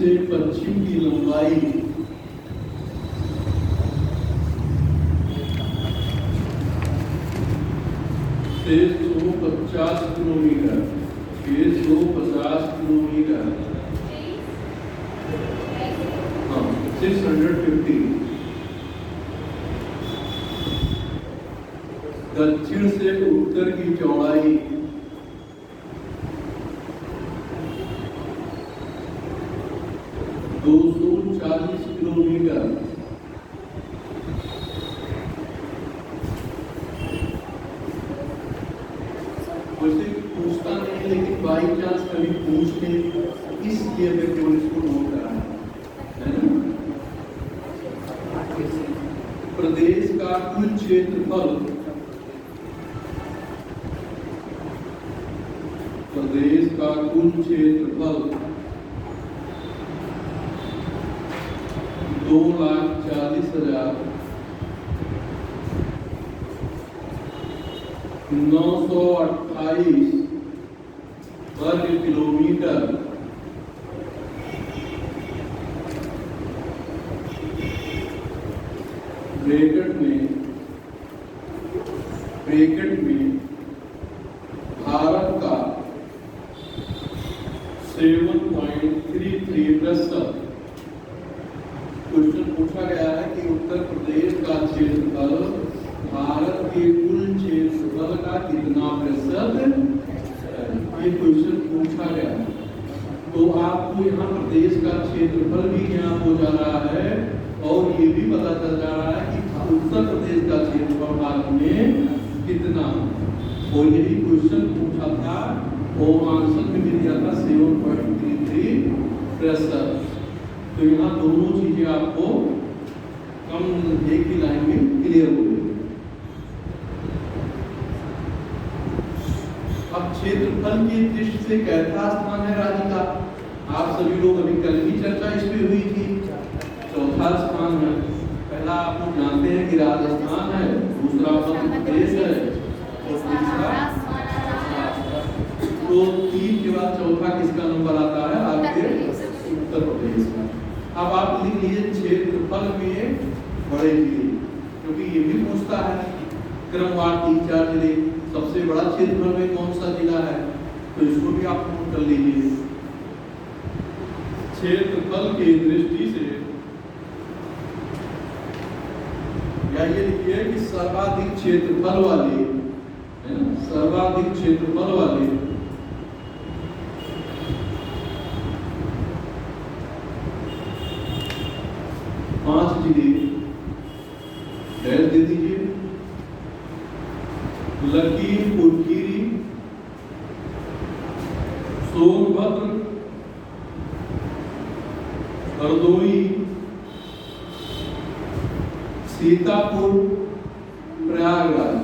से पश्चिम की लंबाई 650 किलोमीटर। 650 किलोमीटर, हाँ 650। दक्षिण से उत्तर की चौड़ाई 240 किलोमीटर। वैसे पूछता नहीं, लेकिन बाई चांस कभी पूछ ले, इसलिए मैं केवल इसको नोट करा है ना। प्रदेश का कुल क्षेत्रफल, प्रदेश का कुल क्षेत्रफल 2,40,928 वर्ग किलोमीटर। ब्रैकेट में भारत का 7.33%। क्वेश्चन पूछा गया है कि उत्तर प्रदेश का क्षेत्रफल भारत के कुल क्षेत्रफल का कितना प्रतिशत है, ये क्वेश्चन पूछा गया है। तो आपको यहाँ प्रदेश का क्षेत्रफल भी ज्ञात हो जा रहा है और ये भी पता चल जा रहा है कि उत्तर प्रदेश का क्षेत्रफल भारत में कितना। और यही क्वेश्चन पूछा था और आंसर में भी दिया था 7.33%। तो यहाँ दोनों चीजें आपको कम एक ही लाइन में क्लियर हो गई। अब क्षेत्रफल की दृष्टि से कैसा स्थान है राज्य का, आप सभी लोग अभी कल की चर्चा इस पे हुई थी। चौथा स्थान है। पहला आप लोग जानते हैं कि राजस्थान है, दूसरा मध्य प्रदेश है और तीसरा, तो 3 के बाद चौथा किसका नंबर आता है आपके उत्तर प्रदेश का। अब आप लिख लीजिए क्षेत्रफल में बड़े जिले, क्योंकि ये भी पूछता है क्रमवार 3-4 जिले, सबसे बड़ा क्षेत्रफल में कौन सा जिला है, तो इसको भी आप नोट कर लीजिए। क्षेत्रफल की दृष्टि से या ये लिखिए कि सर्वाधिक क्षेत्रफल वाले, सर्वाधिक क्षेत्रफल वाले 5 जिले दे दीजिए। लखीमपुर खीरी, सोनभद्र, हरदोई, सीतापुर, प्रयागराज।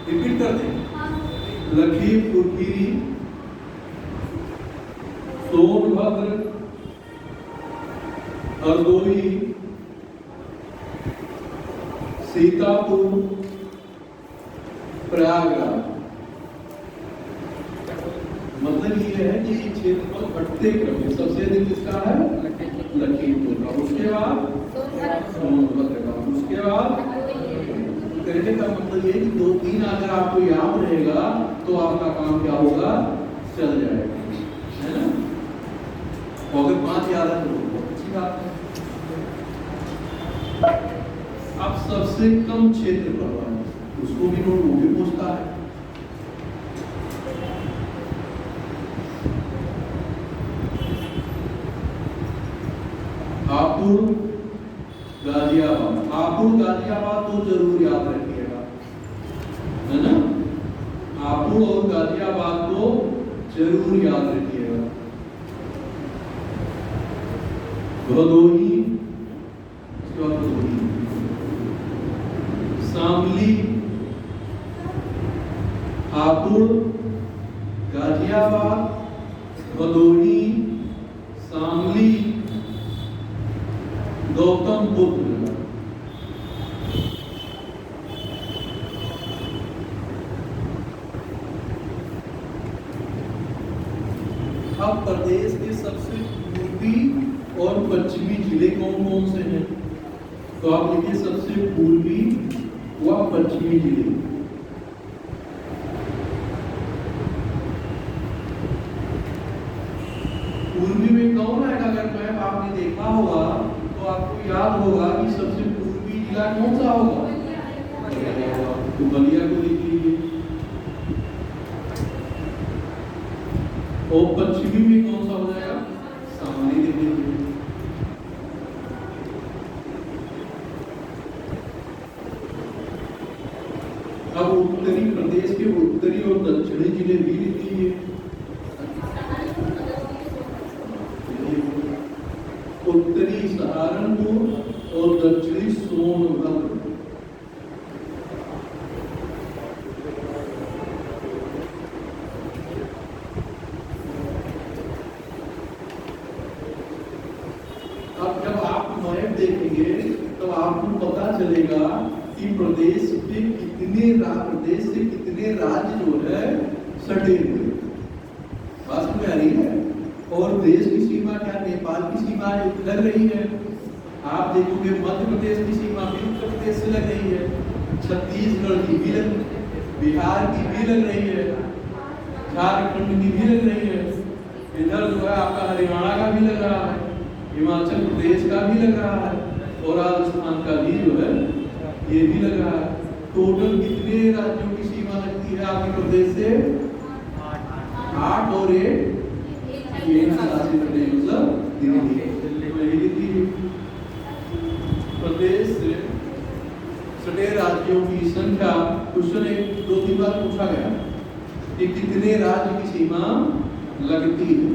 रिपीट कर दें, लखीमपुर खीरी, सोनभद्र, हरदोई, सीतापुर, प्रयागराज। मतलब ये है कि क्षेत्रफल बढ़ते क्रम में सबसे अधिक किसका है, लखीमपुर का, उसके बाद सोनभद्र का, उसके बाद। कहने का मतलब ये कि 2-3 अगर आपको याद रहेगा तो आपका काम क्या होगा, चल जाएगा, है ना। और अगर 5 याद है तो बहुत अच्छी बात है। अब सबसे कम क्षेत्रफल वाला उसको भी नोट, वो भी पूछता है। हापुड़ गाजियाबाद, हापुड़ गाजियाबाद तो जरूर याद रखिएगा, है ना। हापुड़ और गाजियाबाद को जरूर याद रखिएगा। भदोही, शामली, हापुड़, गाजियाबाद, भदोही, शामली, गौतम बुद्ध नगर। अब प्रदेश के सबसे पूर्वी पूर्वी और पश्चिमी जिले कौन कौन से हैं? तो आप लिखिए सबसे पूर्वी व पश्चिमी जिले। पूर्वी में कौन आएगा? अगर मैप आपने देखा होगा तो आपको याद होगा कि सबसे पूर्वी जिला कौन सा होगा? तो बलिया को लिख लीजिए। और पश्चिमी में कौन सा हो जाएगा? शामली लिख लीजिए। अब उत्तरी प्रदेश के उत्तरी और दक्षिणी जिले भी लिख लीजिए। उत्तरी सहारनपुर और दक्षिणी सोनभद्र। अब जब आप मैप देखेंगे तो आपको पता चलेगा कि प्रदेश से कितने राज्य जो है सटे हुए। बात में आ रही है। और देश की सीमा क्या? नेपाल की सीमा लग रही है। आप देखोगे मध्य प्रदेश की सीमा भी उत्तर प्रदेश से लग रही है, छत्तीसगढ़ की भी लग, बिहार की भी लग रही है, झारखंड की भी लग रही है, इधर जो है आपका हरियाणा का भी लग रहा है, हिमाचल प्रदेश का भी लग रहा है और राजस्थान का भी जो है ये भी लग रहा है। टोटल कितने राज्यों की सीमा लगती है आपके प्रदेश से? 8 और 1 शासित प्रदेश मतलब दिल्ली। प्रदेश से सटे राज्यों की संख्या क्वेश्चन 1-2 बार पूछा गया कि कितने राज्य की सीमा लगती है।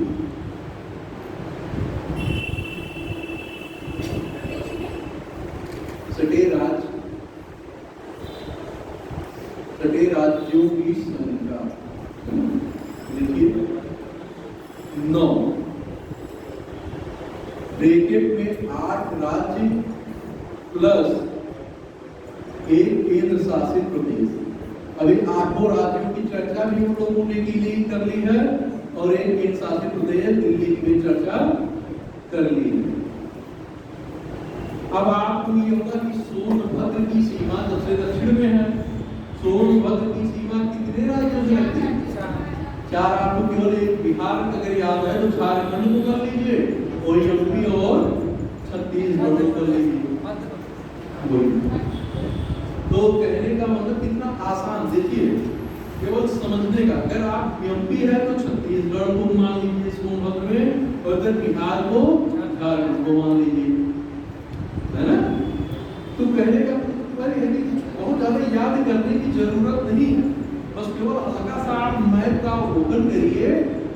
सटे राज्यों की संख्या देखिए 9। ब्रैकेट में 8 राज्य प्लस 1 केंद्र शासित प्रदेश। अभी 8 राज्यों की चर्चा भी उन लोगों ने की ली कर ली है और 1 केंद्र शासित प्रदेश दिल्ली की भी चर्चा कर ली है। अब आपको ये होगा कि सोनभद्र की सीमा सबसे दक्षिण में है। सोनभद्र की सीमा कितने राज्यों से लगती है? 4। आपको केवल एक बिहार अगर याद है तो झारखंड को कर लीजिए और यूपी और छत्तीसगढ़ को कर लीजिए। तो कहने का मतलब कितना आसान, देखिए केवल समझने का। अगर आप एमपी है तो छत्तीसगढ़ को मान लीजिए सोनभद्र में, और अगर बिहार को झारखंड को मान लीजिए, है ना? तो कहने का बहुत ज्यादा याद करने की जरूरत नहीं है। बस केवल हल्का सा आप मैप का अवलोकन करिए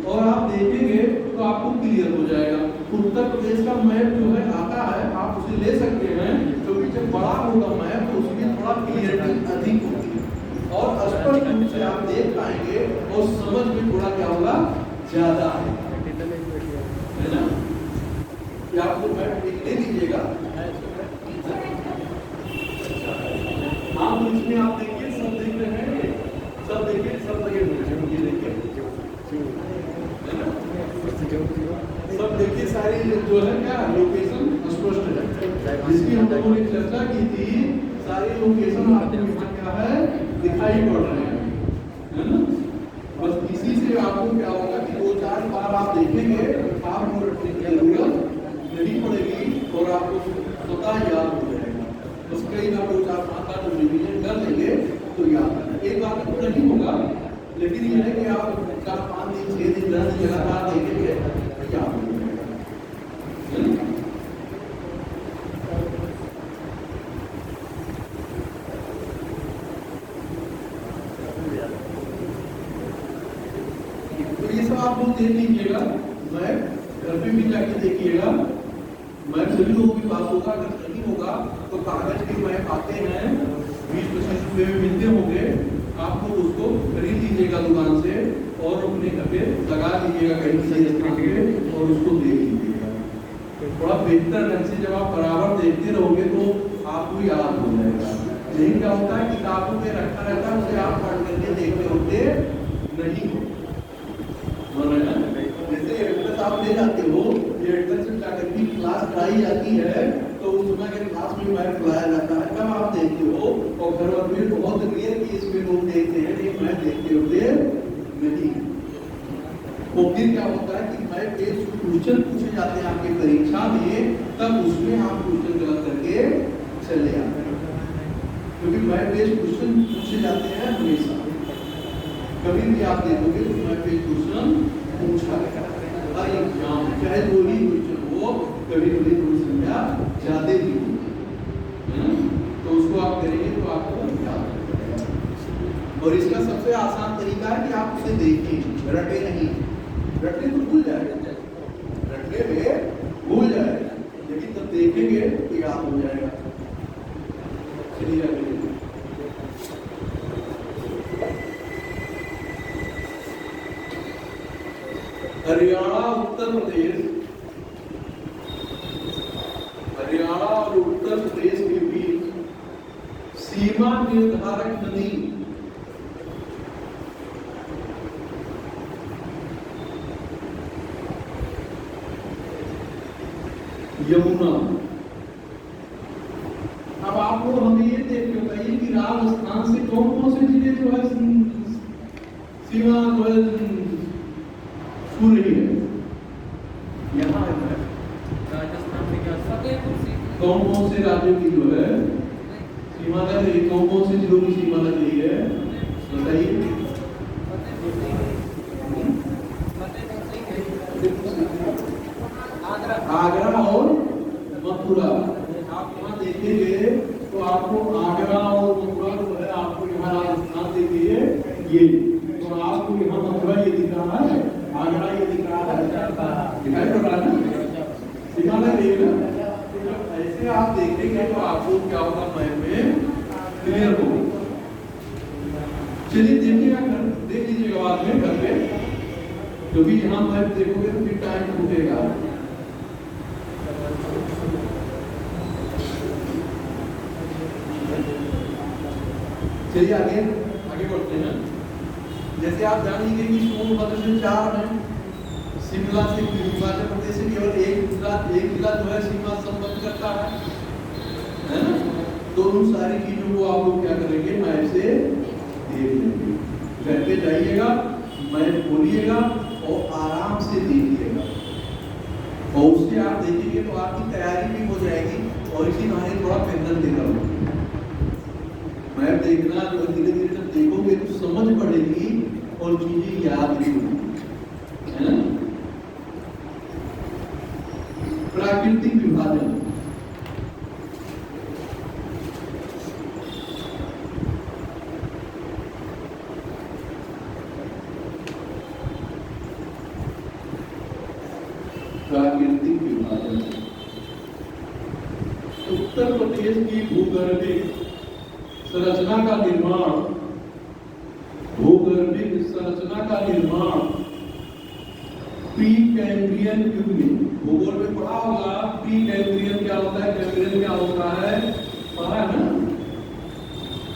और आप देखेंगे तो आपको क्लियर हो जाएगा। उत्तर प्रदेश का मैप जो है आता है, आप उसे ले सकते हैं, क्योंकि जब बड़ा होगा मैप तो उसमें थोड़ा क्लियरिटी अधिक होती है और स्पष्ट रूप से आप देख पाएंगे और समझ में थोड़ा क्या होगा, ज्यादा है ना? क्या आपको मैप ले लीजिएगा? हाँ, तो इसमें आप देखिए, सब देख रहे हैं, सब देखिए, सब लगे हुए देखिए, सब देखिए, सारी जो है क्या लोकेशन स्पष्ट है, जिसकी हम लोगों ने चर्चा की थी। सारी लोकेशन आपको क्या है दिखाई पड़ रहे हैं, है ना? बस इसी से आपको क्या होगा कि 2-4 बार आप देखेंगे, आपको जरूरत नहीं पड़ेगी और आपको स्वतः याद हो जाएगा। बस कई बार 2-4-5 बार रिवीजन कर लेंगे तो याद आएगा। एक बार तो नहीं होगा, लेकिन यह है कि आप 4-5 दिन 6 दिन 10 दिन लगातार देखेंगे याद हो जाएगा। तो ये सब आप लोग देख लीजिएगा, मैप घर पे भी जाके देखिएगा। मैप सभी लोगों के पास होगा, अगर नहीं होगा तो कागज के मैप आते हैं 20-25 रुपये में मिलते होंगे, आप लोग उसको खरीद लीजिएगा दुकान से और अपने घर पे लगा दीजिएगा कहीं सही स्थान पे और उसको देख लीजिएगा। थोड़ा बेहतर ढंग से जब आप बराबर देखते रहोगे तो आपको याद हो जाएगा। लेकिन क्या होता है, किताबों में रखा रहता है, उसे आप पढ़ करके देखते होते नहीं हो। जैसे एड्रेस आप ले जाते हो, ये एड्रेस में मैप लाया जाता है तब आप देखते हो, और घर में बहुत रेयर केस में लोग देखते हैं, लेकिन मैप देखते होते नहीं। तो फिर क्या होता है कि मैप पे क्वेश्चन पूछे जाते हैं आपके परीक्षा में, तब उसमें आप क्वेश्चन गलत करके चले आते हैं, क्योंकि मैप बेस्ड क्वेश्चन पूछे जाते हैं हमेशा। कभी भी आप देखोगे तो मैप बेस्ड क्वेश्चन पूछा गया हर एग्जाम, चाहे दो ही क्वेश्चन हो, कभी कभी थोड़ी संख्या ज्यादा भी हो, तो उसको आप करेंगे तो आपको याद रहेगा। और इसका सबसे आसान तरीका है कि आप उसे देखें, रटे नहीं। रटने तो भूल जाएगा, रटने में भूल जाएगा, लेकिन तब देखेंगे तो याद हो जाएगा। चलिए आगे। हरियाणा उत्तर प्रदेश, हरियाणा और उत्तर प्रदेश के बीच सीमा निर्धारक नदी यमुना। अब आप लोग हमें ये देख के बताइए कि राजस्थान से कौन कौन से जिले जो है सीमा जो है छू रही है? यहाँ है राजस्थान में क्या कौन कौन से राज्यों की जो है सीमा लग रही, कौन कौन से जिलों की सीमा लग रही है बताइए। आगरा और मथुरा। आप यहाँ देखेंगे तो आपको आगरा और मथुरा जो है आपको यहाँ राजस्थान देखिए ये, तो आपको यहाँ मथुरा ये दिख रहा है, आगरा ये दिख रहा है, दिखाई पड़ रहा है ना, सीमा लग रही है ना। तो ऐसे आप देखेंगे तो आपको क्या होगा मैप में क्लियर होगा। चलिए देखिएगा, देख लीजिएगा बाद में घर पे, क्योंकि यहाँ मैप देखोगे तो फिर टाइम छूटेगा। चलिए आगे आगे बढ़ते हैं। जैसे आप जान लीजिए कि सोनभद्र से 4 हैं, शिमला से हिमाचल प्रदेश से केवल एक जिला जो है सीमा संबंध करता है ना। तो उन सारी चीजों को आप लोग क्या करेंगे, मैप से देख लेंगे। घर पे जाइएगा, मैप खोलिएगा और आराम से देखिएगा, और उससे आप देखेंगे तो आपकी तैयारी भी हो जाएगी, और इसी बहाने थोड़ा मेहनत देना होगा। मैप देखना जो धीरे धीरे जब देखोगे तो समझ पड़ेगी और चीजें याद भी होगी, है ना। प्राकृतिक विभाजन, प्राकृतिक विभाजन उत्तर प्रदेश की भूगर्भिक संरचना का निर्माण, भूगर्भिक संरचना का निर्माण प्री कैम्ब्रियन युग में, भूगोल में पढ़ा होगा प्री कैम्ब्रियन क्या होता है, कैम्ब्रियन क्या होता है, पढ़ा है ना,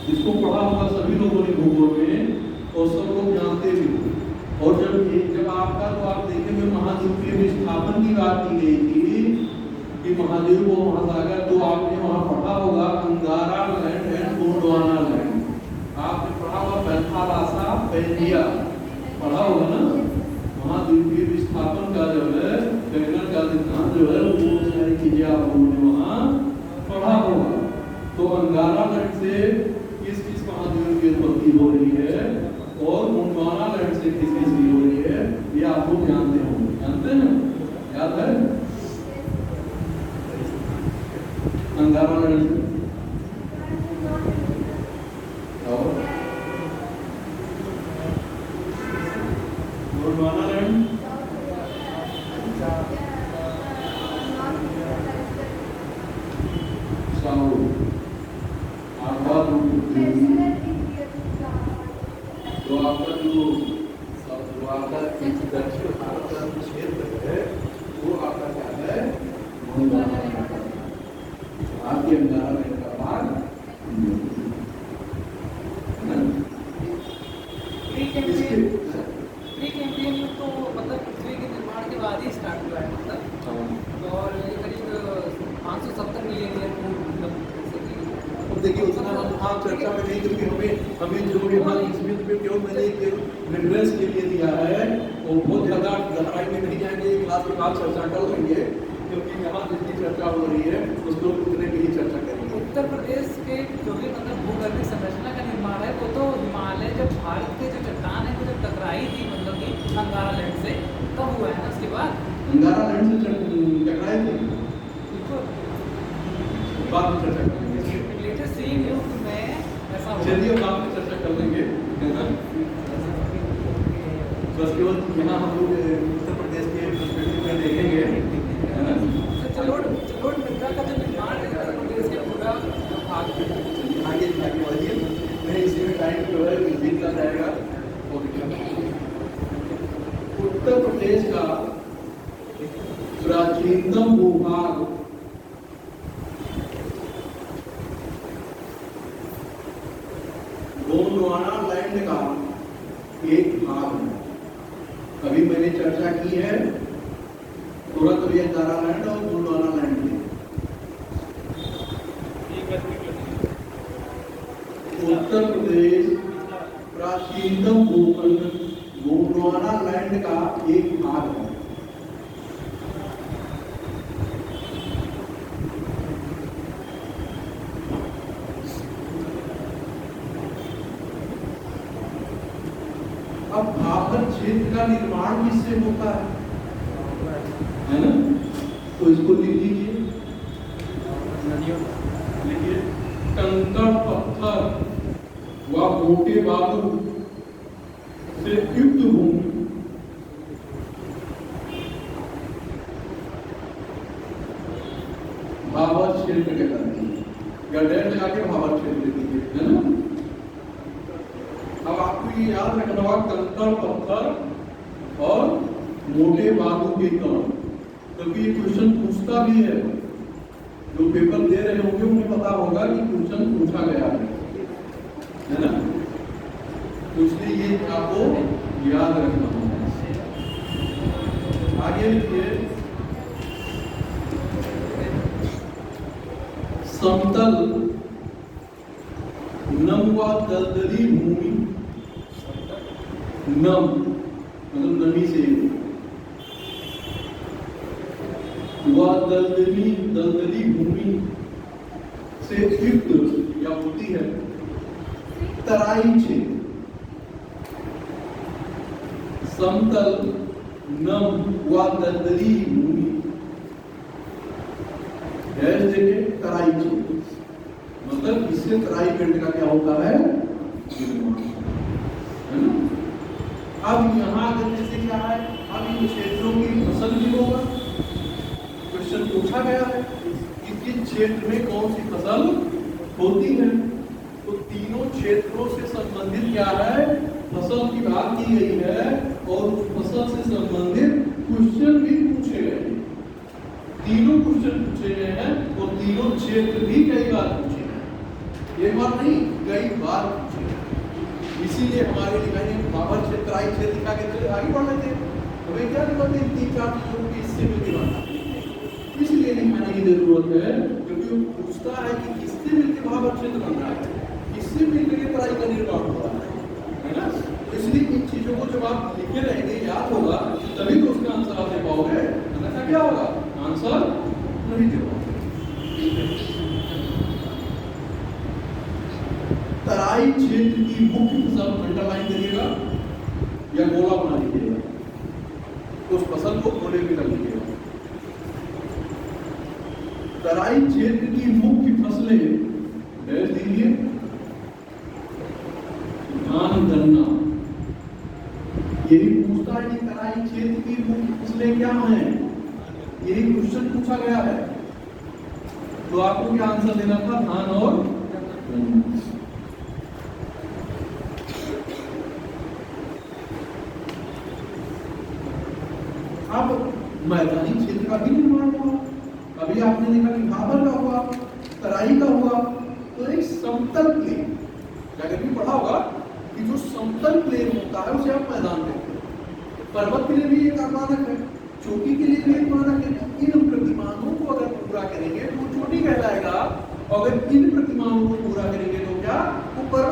इसको पढ़ा होगा सभी लोगों ने भूगोल में, और सब लोग जानते भी। और जब आपका तो आप देखेंगे महाद्वीपीय विस्थापन की बात की गई थी कि महाद्वीप व महासागर, तो आपने वहां पढ़ा होगा अंगारा लैंड एंड गोंडवाना लैंड, आपने पढ़ा होगा पैंथालासा पैंजिया, पढ़ा होगा ना। महाद्वीपीय विस्थापन का जो है गगन का सिद्धांत जो है वो सारी चीजें आप लोगों ने वहां पढ़ा होगा। तो अंगारा लैंड से किस किस महाद्वीप की उत्पत्ति हो रही है और गोंडवाना लैंड से किस किस की हो रही है, ये आप लोग जानते होंगे, जानते हैं ना, याद है अंगारा लैंड से और गोंडवाना लैंड तो आपका जो आपका दक्षिण भारत का क्षेत्र है वो आपका क्या है, आपके अंगारा लैंड का भाग तो मतलब पृथ्वी के निर्माण के बाद ही स्टार्ट हुआ है, मतलब और करीब 570 मिलियन ईयर नहीं, क्योंकि हमें जो यहाँ इसमें केवल मैंने एक रेफरेंस के लिए दिया है, वो बहुत ज़्यादा गहराई में नहीं जाएंगे, क्लास के बाद चर्चा कर लेंगे, क्योंकि यहाँ जितनी चर्चा हो रही है उस लोग उतने की ही चर्चा करेंगे। उत्तर प्रदेश के जो भी मतलब भूगर्भिक संरचना का निर्माण है वो तो हिमालय जब भारत के जो चट्टान है वो जब टकराई थी मतलब कि अंगारा लैंड से तब हुआ है ना, उसके बाद अंगारा लैंड से टकराए थे, बिल्कुल बाद में चर्चा करेंगे। लेटेस्ट सीन युग में ऐसा हुआ। चलिए बाद में चर्चा कर लेंगे, है ना। बस केवल यहाँ हम लोग उत्तर प्रदेश के पर्सपेक्टिव में देखेंगे, है ना। जलोढ़ मृदा का जो निर्माण है उत्तर प्रदेश के पूरा भाग में आगे बढ़िए, नहीं इसी में टाइम जो है बीतता जाएगा। उत्तर प्रदेश का प्राचीनतम भूभाग गोंडवाना लैंड का एक भाग है। अभी मैंने चर्चा की है तुरंत भी अंगारा लैंड और गोंडवाना लैंड में। उत्तर प्रदेश प्राचीनतम भूखंड गोंडवाना लैंड का एक भाग है। अब भाबर क्षेत्र का निर्माण किससे होता है ना, तो इसको लिख लीजिए, लिखिए कंकड़ पत्थर व मोटे बालू से युक्त भूमि भाबर क्षेत्र कहलाती है, या डैश लगा के भाबर क्षेत्र लिखिए, है ना। अब आपको ये याद रखना होगा कंकड़ पत्थर और मोटे बालू के कण, क्योंकि ये क्वेश्चन पूछता भी है, जो पेपर दे रहे होंगे उन्हें पता होगा कि क्वेश्चन पूछा गया है ना। तो इसलिए ये आपको याद रखना होगा। आगे लिखिए समतल नम व दलदली भूमि, नम मतलब नमी से, वह दलदली भूमि से युक्त या होती है तराई क्षेत्र। समतल नम व दलदली भूमि तराई क्षेत्र, मतलब इससे तराई बेल्ट का क्या होता है ना। अब यहाँ जैसे क्या है, अब इन क्षेत्रों की फसल भी होगा, क्वेश्चन पूछा गया है कि किस क्षेत्र में कौन सी फसल होती है, तो तीनों क्षेत्रों से संबंधित क्या है फसल की बात की गई है, और उस फसल से संबंधित क्वेश्चन भी पूछे गए हैं। तीनों क्वेश्चन पूछे गए हैं और तीनों क्षेत्र भी कई बार पूछे गए, एक बार नहीं कई बार पूछे गए। इसीलिए हमारे लिखाई भाबर क्षेत्र तराई क्षेत्र लिखा के आगे बढ़ लेते, हमें क्या जरूरत है 3-4 चीजों की इससे मिलकर बनना, इसलिए लिखाने की जरूरत है, क्योंकि वो पूछता है कि किससे मिलकर भाबर क्षेत्र बन रहा है, किससे मिलकर तराई का निर्माण हो रहा है ना। इसलिए इन चीजों को जब आप लिखे रहेंगे याद होगा, तभी तो उसका आंसर आप दे पाओगे, अन्यथा क्या होगा आंसर नहीं दे पाओगे। तराई क्षेत्र की मुख्य फसल अंडरलाइन करिएगा या गोला बना लीजिएगा, उस फसल को गोले में कर लीजिएगा। तराई क्षेत्र की मुख्य फसलें डैश दीजिए, धान गन्ना। यही पूछता है कि तराई क्षेत्र की मुख्य फसलें क्या हैं, यही क्वेश्चन पूछा गया है, तो आपको क्या आंसर देना था, धान और गन्ना। अब मैदानी क्षेत्र का भी निर्माण हुआ, अभी आपने देखा कि भाबर का हुआ, तराई का हुआ, तो एक समतल प्लेन, अगर भी पढ़ा होगा कि जो समतल प्लेन होता है उसे आप मैदान कहते हैं। पर्वत के लिए भी एक मानक है, चोटी के लिए भी एक मानक है। इन प्रतिमानों को अगर पूरा करेंगे तो चोटी कहलाएगा, और अगर इन प्रतिमानों को पूरा करेंगे तो क्या वो पर्वत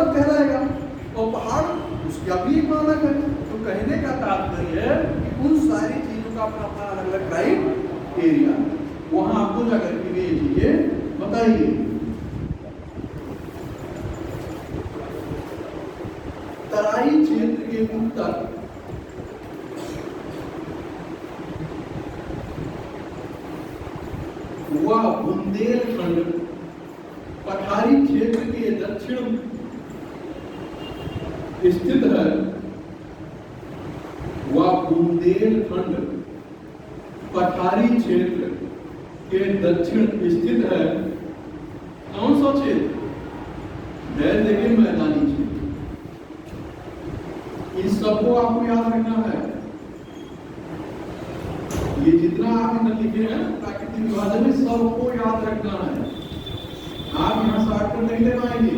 कहने का तात्पर्य है कि उन सारी चीजों का अपना अपना अलग अलग क्राइटेरिया, वहां आपको जाकर के ये चीजें बताइए। तराई क्षेत्र के उत्तर व बुंदेलखंड, पठारी क्षेत्र के दक्षिण स्थित है व बुंदेलखंड पठारी क्षेत्र के दक्षिण स्थित है। कौन सा क्षेत्र? देखिए मैदानी क्षेत्र। इन सबको आपको याद रखना है। ये जितना आप इधर लिखे हैं प्राकृतिक विभाजन में, सबको याद रखना है। आप यहाँ शॉर्टकट नहीं ले पाएंगे,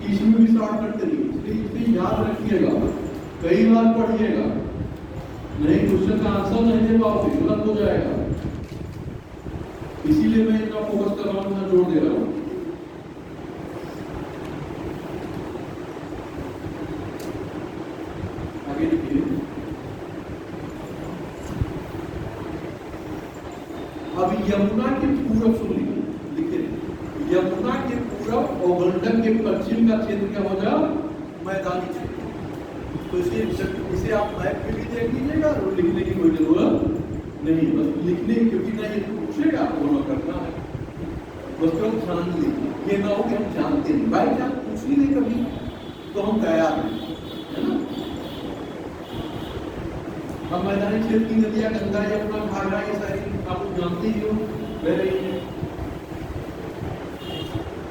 इसमें भी शॉर्टकट करिए, इसलिए याद रखिएगा, कई बार पढ़िएगा, नहीं क्वेश्चन का आंसर नहीं दे पाओगे, गलत हो जाएगा। इसीलिए मैं इतना फोकस कर रहा हूँ, मैं जोर दे रहा हूँ। आगे देखिए, अब यमुना के पूरब सुनिए, देखिए यमुना के पूरब और गंडक के पश्चिम का क्षेत्र क्या हो जाए? मैदानी क्षेत्र। तो इसे आप मैप पे भी देख लीजिएगा और लिखने की कोई जरूरत नहीं, बस लिखने, क्योंकि ना ये पूछेगा आपको करना है, बस हम जान लीजिए। ये ना हो कि हम जानते नहीं, बाई चांस पूछ ही नहीं कभी तो हम तैयार हैं, है ना। अब मैदानी क्षेत्र की नदियां गंगा, यमुना, घाघरा, ये सारी आप जानते ही हो, बह रही है।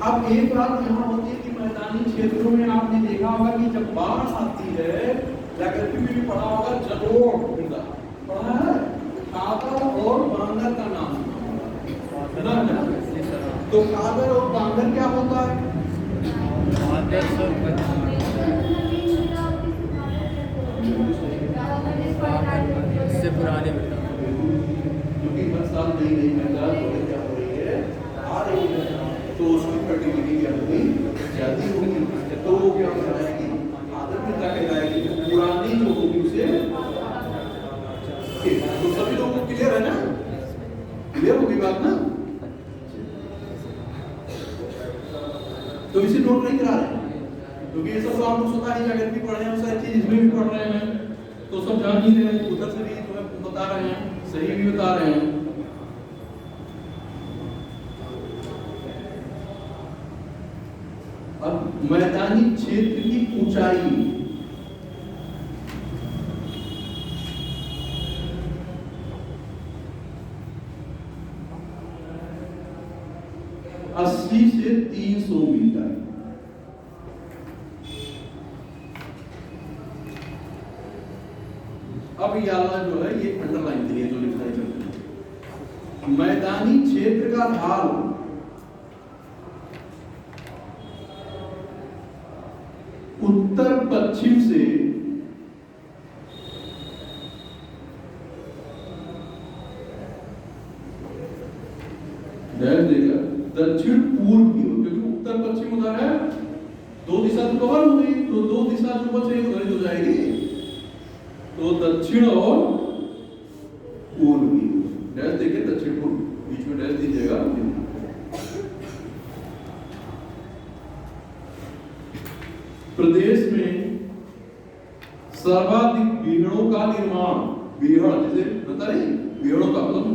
अब एक बात यहाँ होती है कि मैदानी क्षेत्रों में आपने देखा होगा कि जब बाढ़ आती है, जाकर के भी पढ़ा होगा, जलोढ़ पढ़ा है, कादर और बांगर का नाम है ना। तो कादर और बांगर क्या होता है? इससे पुराने क्योंकि हर साल नई नई मैदान क्या हो रही है, आ रही है, तो उसकी फर्टिलिटी क्या होगी? ज्यादा होगी, तो वो क्या हो जाएगी? आदर्शता कहलाएगी। पुरानी जो होगी उसे, तो सभी लोगों को क्लियर है ना? क्लियर होगी बात ना? तो इसे नोट नहीं करा रहे, क्योंकि ये सब तो आप लोग स्वतः ही जाकर भी पढ़ रहे हैं, सारी चीज इसमें भी पढ़ रहे हैं, तो सब जान ही रहे हैं, उधर से भी तुम्हें बता रहे हैं, सही भी बता रहे हैं। अब मैदानी क्षेत्र की ऊंचाई, अस्सी से 300 मीटर। अब ये वाला जो है ये अंडरलाइन के लिए जो लिखना है, मैदानी क्षेत्र का ढाल उत्तर पश्चिम से देगा दक्षिण पूर्व की ओर, क्योंकि उत्तर पश्चिम उधर है, दो दिशा तो कवर हो गई, तो दो दिशा जो बचे उधर हो जाएगी, तो दक्षिण और पूर्व की डैश देखिए, दक्षिण पूर्व बीच में डैश दीजिएगा। प्रदेश में सर्वाधिक बीहड़ों का निर्माण, बीहड़ जैसे पता नहीं, बीहड़ों का मतलब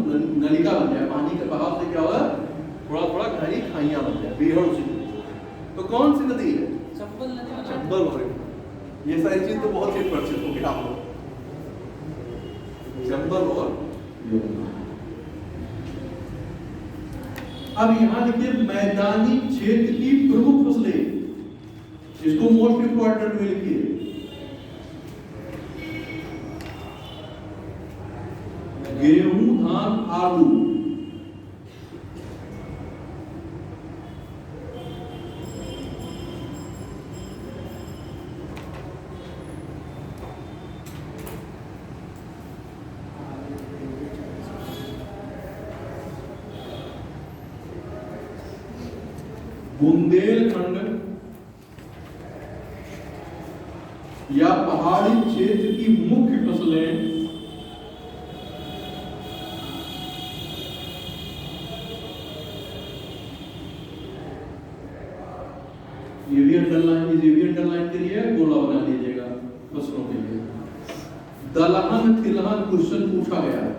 नलिका बन जाए, पानी के बहाव से क्या होगा, थोड़ा थोड़ा गहरी खाइयां बन जाए, बीहड़ से। तो कौन सी नदी है? चंबल नदी। चंबल हो रही। ये सारी चीज तो बहुत ही परिचित हो गया आप लोग, चंबल और यमुना। अब यहाँ देखिए मैदानी क्षेत्र की प्रमुख फसलें, इसको मोस्ट इंपॉर्टेंट में लिखिए। गेहूं, धान, आलू। बुंदेलखंड या पहाड़ी क्षेत्र की मुख्य फसलें ये भी अंडरलाइन करिए, गोला बना लीजिएगा फसलों के लिए। दलहन तिलहन क्वेश्चन पूछा गया है।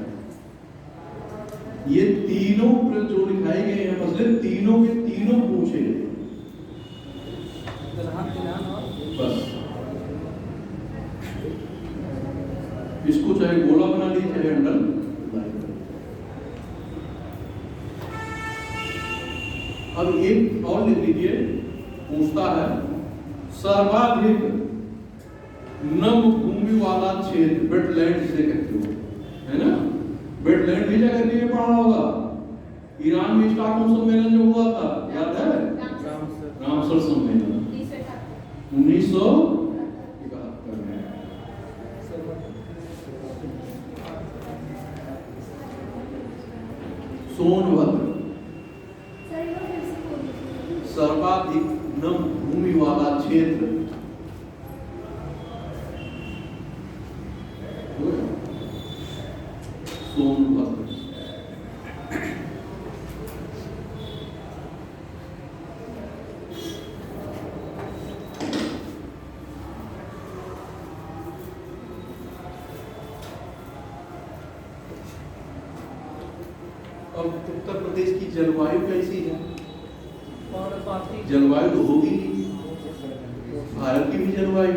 ये तीनों जो दिखाई गए हैं फसलें, तीनों के तीनों पूछे गए। बस इसको चाहे गोला बना लीजिए चाहे अंडरलाइन। अब एक और लिख लीजिए, पूछता है सर्वाधिक नम भूमि वाला क्षेत्र, वेटलैंड जिसे कहते हो, है ना। वेटलैंड भी जगह भी पढ़ा होगा। ईरान में स्टॉकहोम सम्मेलन जो हुआ था, याद है? रामसर सम्मेलन 1971 में। सोनभद्र सर्वाधिक नम भूमि वाला क्षेत्र, सोनभद्र। अब उत्तर प्रदेश की जलवायु कैसी है? जलवायु तो होगी नहीं, भारत की भी जलवायु।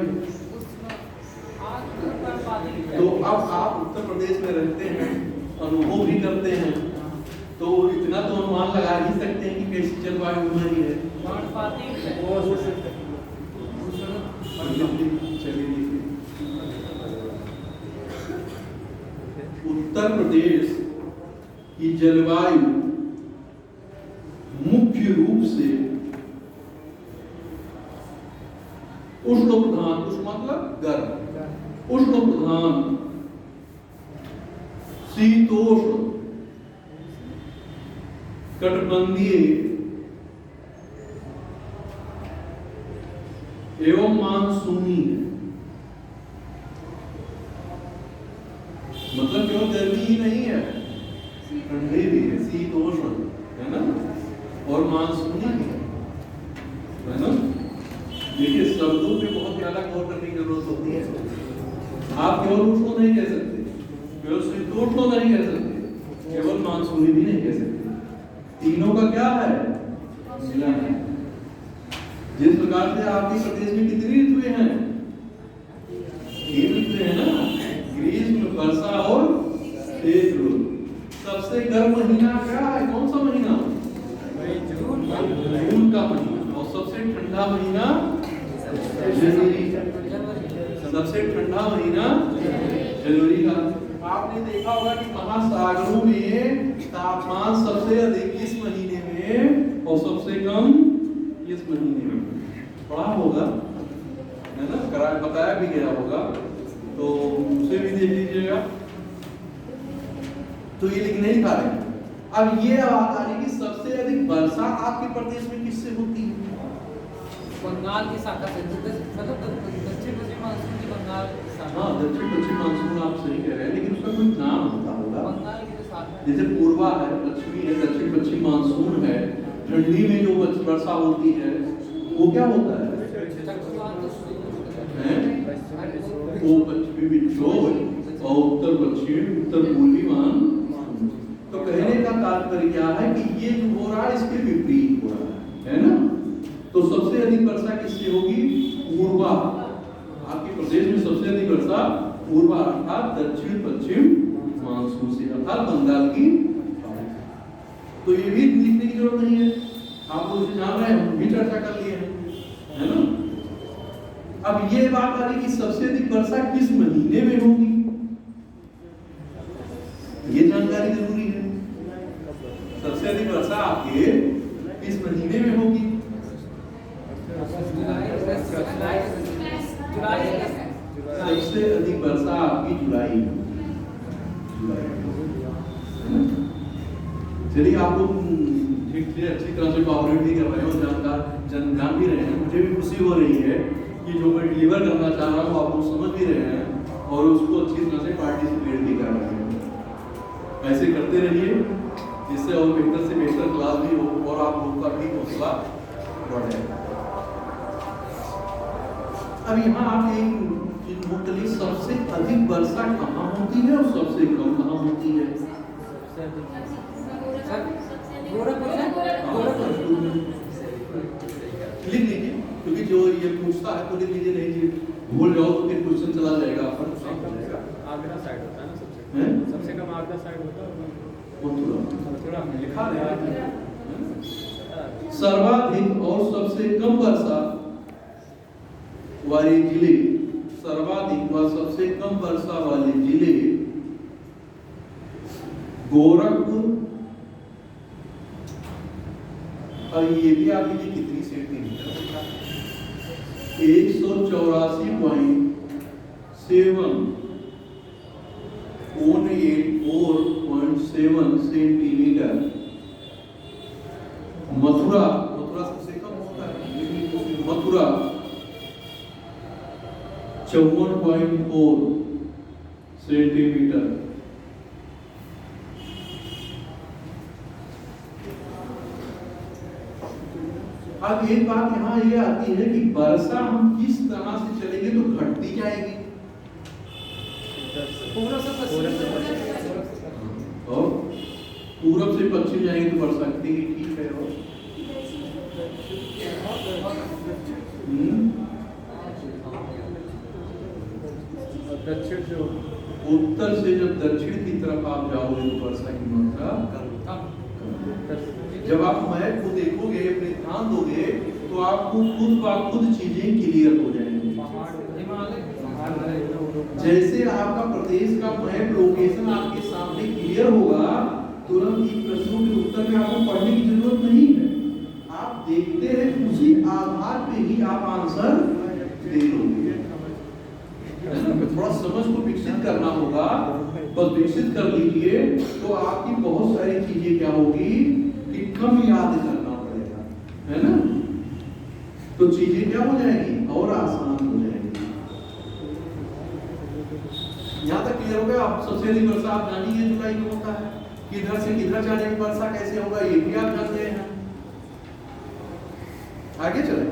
तो अब आप उत्तर प्रदेश में रहते हैं, अनुभव भी करते हैं, तो इतना तो अनुमान लगा ही सकते हैं कि कैसी जलवायु हो रही है। उत्तर प्रदेश की जलवायु मुख्य रूप से उष्ण प्रधान, उष्ण मतलब गर्म, उष्ण प्रधान, शीतोष्ण, कटिबंधीय एवं मानसूनी है। मतलब केवल गर्मी ही नहीं है, ठंडी भी है, शीतोष्ण है ना, और मानसूनी भी है ना। देखिए शब्दों पे बहुत ज्यादा गौर करने की जरूरत होती है। आप केवल उष्ण नहीं कह सकते, केवल शीतोष्ण नहीं कह सकते, केवल मानसूनी भी नहीं कह सकते। तीनों का क्या है? मिलन है। जिस प्रकार से आपके प्रदेश में कितनी ऋतुएं हैं? 3 ऋतुएं हैं ना, ग्रीष्म, वर्षा और शीत ऋतु। सबसे गर्म महीना क्या है? कौन सा महीना? जून का महीना। और सबसे ठंडा महीना जनवरी। सबसे ठंडा महीना जनवरी का। आपने देखा होगा कि महासागरों में तापमान सबसे अधिक इस महीने में और सबसे कम इस महीने में। पढ़ा होगा, है ना, बताया भी गया होगा, तो उसे भी देख लीजिएगा। तो ये लिखने ही था। अब ये बात आ रही कि सबसे अधिक वर्षा आपके प्रदेश में किससे होती है? बंगाल की शाखा से, मतलब दक्षिण पश्चिम मानसून की बंगाल की शाखा। हाँ, दक्षिण पश्चिम मानसून आप सही कह रहे हैं, लेकिन उसका कोई नाम होता होगा। बंगाल की जो शाखा, जैसे पूर्वा है, पश्चिमी है, दक्षिण पश्चिम मानसून है। ठंडी में जो वर्षा होती है वो क्या होता है? वो पश्चिमी विक्षोभ और उत्तर पश्चिम, उत्तर पूर्वी मानसून। तो कहने का तात्पर्य क्या है कि ये जो हो रहा है इसके विपरीत हो रहा है ना। तो सबसे अधिक वर्षा किससे होगी? पूर्वा। आपके प्रदेश में सबसे अधिक वर्षा पूर्वा अर्थात दक्षिण पश्चिम मानसून से, अर्थात बंगाल की। तो ये भी लिखने की जरूरत नहीं है, आप लोग इसे जान रहे हैं, हम भी चर्चा कर लिए हैं, है ना। अब ये बात आ रही कि सबसे अधिक वर्षा किस महीने में होगी, ये जानकारी जरूरी है। सबसे अधिक वर्षा आपके किस महीने में होगी? सबसे अधिक वर्षा आपकी जुलाई। चलिए, आप लोग ठीक से अच्छी तरह से कोऑपरेट भी कर रहे हो, जान भी रहे हैं। मुझे भी खुशी हो रही है कि जो मैं डिलीवर करना चाह रहा हूँ आप लोग समझ भी रहे हैं और उसको अच्छी तरह से पार्टिसिपेट भी कर रहे हैं। ऐसे करते रहिए जिससे और बेहतर से बेहतर क्लास भी हो और आप लोग का भी हौसला बढ़े। अब यहाँ आप एक मुख्तलिफ सबसे अधिक वर्षा कहाँ होती है और सबसे कम कहाँ होती है? लिख लीजिए, क्योंकि जो ये पूछता है तो लिख लीजिए, नहीं जी भूल जाओ तो फिर क्वेश्चन चला जाएगा। आगरा साइड होता है ना सबसे कम आगरा साइड होता है। थोड़ा लिखा है सर्वाधिक और सबसे कम वर्षा वाले जिले, सर्वाधिक व सबसे कम वर्षा वाले जिले गोरखपुर। और ये भी आप लीजिए कितनी सेंटीमीटर, 184.7 सेंटीमीटर। मथुरा, मथुरा सबसे कम होता है, मथुरा 54.4 सेंटीमीटर। अब एक बात यहाँ ये आती है कि वर्षा हम किस तरह से चलेंगे तो घटती जाएगी और पूरब से पश्चिम जाएंगे तो वर्षा घटेगी। ठीक है, और दक्षिण जो उत्तर से जब दक्षिण की तरफ आप जाओगे तो वर्षा की मात्रा कम। जब आप मैप को देखोगे, अपने ध्यान दोगे तो आपको खुद ब खुद चीजें क्लियर हो जाएंगी। जैसे आपका प्रदेश का मैप लोकेशन आपके सामने क्लियर होगा, तुरंत ही प्रश्नों के उत्तर में आपको पढ़ने की जरूरत नहीं है। आप देखते हैं, उसी आधार पे ही आप आंसर दे दोगे। थोड़ा समझ को विकसित करना होगा, बस विकसित कर लीजिए तो आपकी बहुत सारी चीजें क्या होगी कि कम याद करना पड़ेगा, है ना? तो चीजें क्या हो जाएगी और आसान हो जाएगी। यहाँ तक क्लियर हो गया? आप सबसे अधिक वर्षा आप जानिए जुलाई में होता है, किधर से किधर जाने की वर्षा कैसे होगा ये भी आप जानते हैं। आगे चले,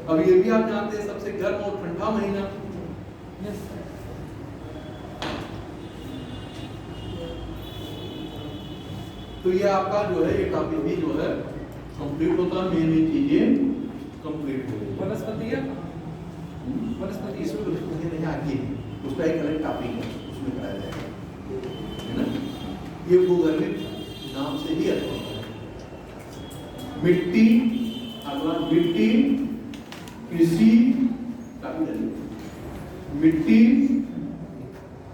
अब ये भी आप जानते हैं सबसे गर्म और ठंडा महीना। तो ये आपका जो है ये टॉपिक भी जो है कंप्लीट होता है, मेन चीजें कंप्लीट हो गई। वनस्पति है, वनस्पति इसमें नहीं आगे उसका एक अलग टॉपिक है, उसमें कराया जाएगा, है ना? ये भूगर्भिक नाम से ही आता है। मिट्टी, अगला मिट्टी, कृषि, मिट्टी,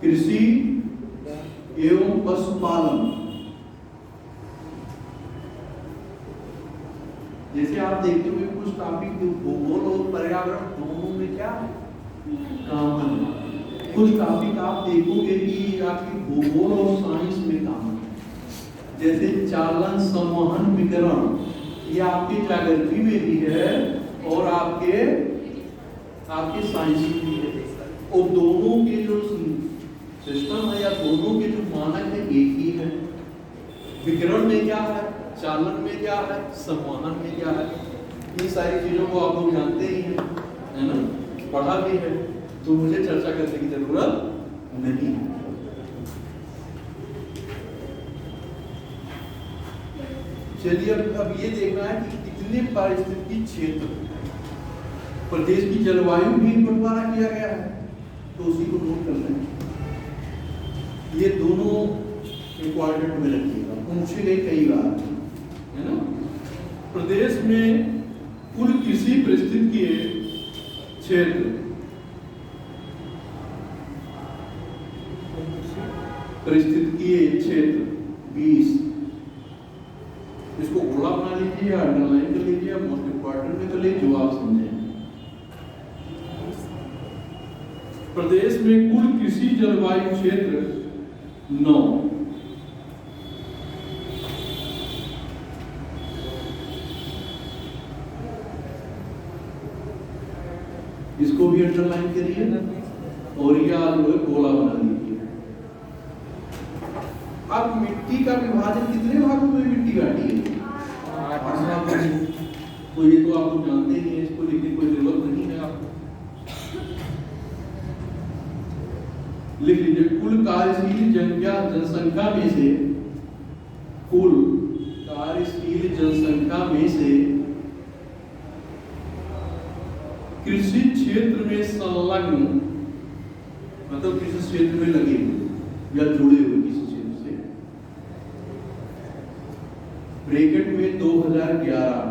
कृषि एवं पशुपालन। जैसे आप देखते हुए कुछ टॉपिक भूगोल और पर्यावरण दोनों में क्या कॉमन है, कुछ टॉपिक आप देखोगे कि आपकी भूगोल और साइंस में कॉमन है। जैसे चालन, संवहन, विकिरण, ये आपके ज्योग्राफी में भी है और आपके साइंस में भी है। और दोनों के जो सिस्टम है या दोनों के जो मानक है एक ही है। विकिरण में क्या है, चालन में क्या है, संवहन में क्या है, ये सारी चीजों को आप लोग जानते ही हैं, है ना? पढ़ा भी है, तो मुझे चर्चा करने की जरूरत नहीं है। चलिए अब ये देखना है कि कितने पारिस्थितिकी क्षेत्र, प्रदेश की जलवायु भी इनपुट द्वारा किया गया है, तो उसी को नोट कर लें। ये दोनों इंपॉर्टेंट में रखिएगा, पूछे गए कई बार, है ना? प्रदेश में कुल कृषि पारिस्थितिकीय क्षेत्र, पारिस्थितिकीय क्षेत्र 20। इसको गोला बना लीजिए या अंडरलाइन कर लीजिए, या मोस्ट इंपॉर्टेंट में कर लीजिए, जो आप समझें। प्रदेश में कुल कृषि जलवायु क्षेत्र 9। इसको इसको भी अंडरलाइन करिए और या जो है गोला बना लीजिए। अब मिट्टी का विभाजन कितने भागों में मिट्टी बांटी है? 8 भागों में। तो ये तो आप लोग जानते ही हैं, इसको लिखने की कोई जरूरत नहीं है आपको। लिख लीजिए कुल कार्यशील जनसंख्या में से, कुल कार्यशील जनसंख्या में से कृषि क्षेत्र में संलग्न, मतलब कृषि क्षेत्र में लगे हुए या जुड़े हुए किसी क्षेत्र से, ब्रैकेट में 2011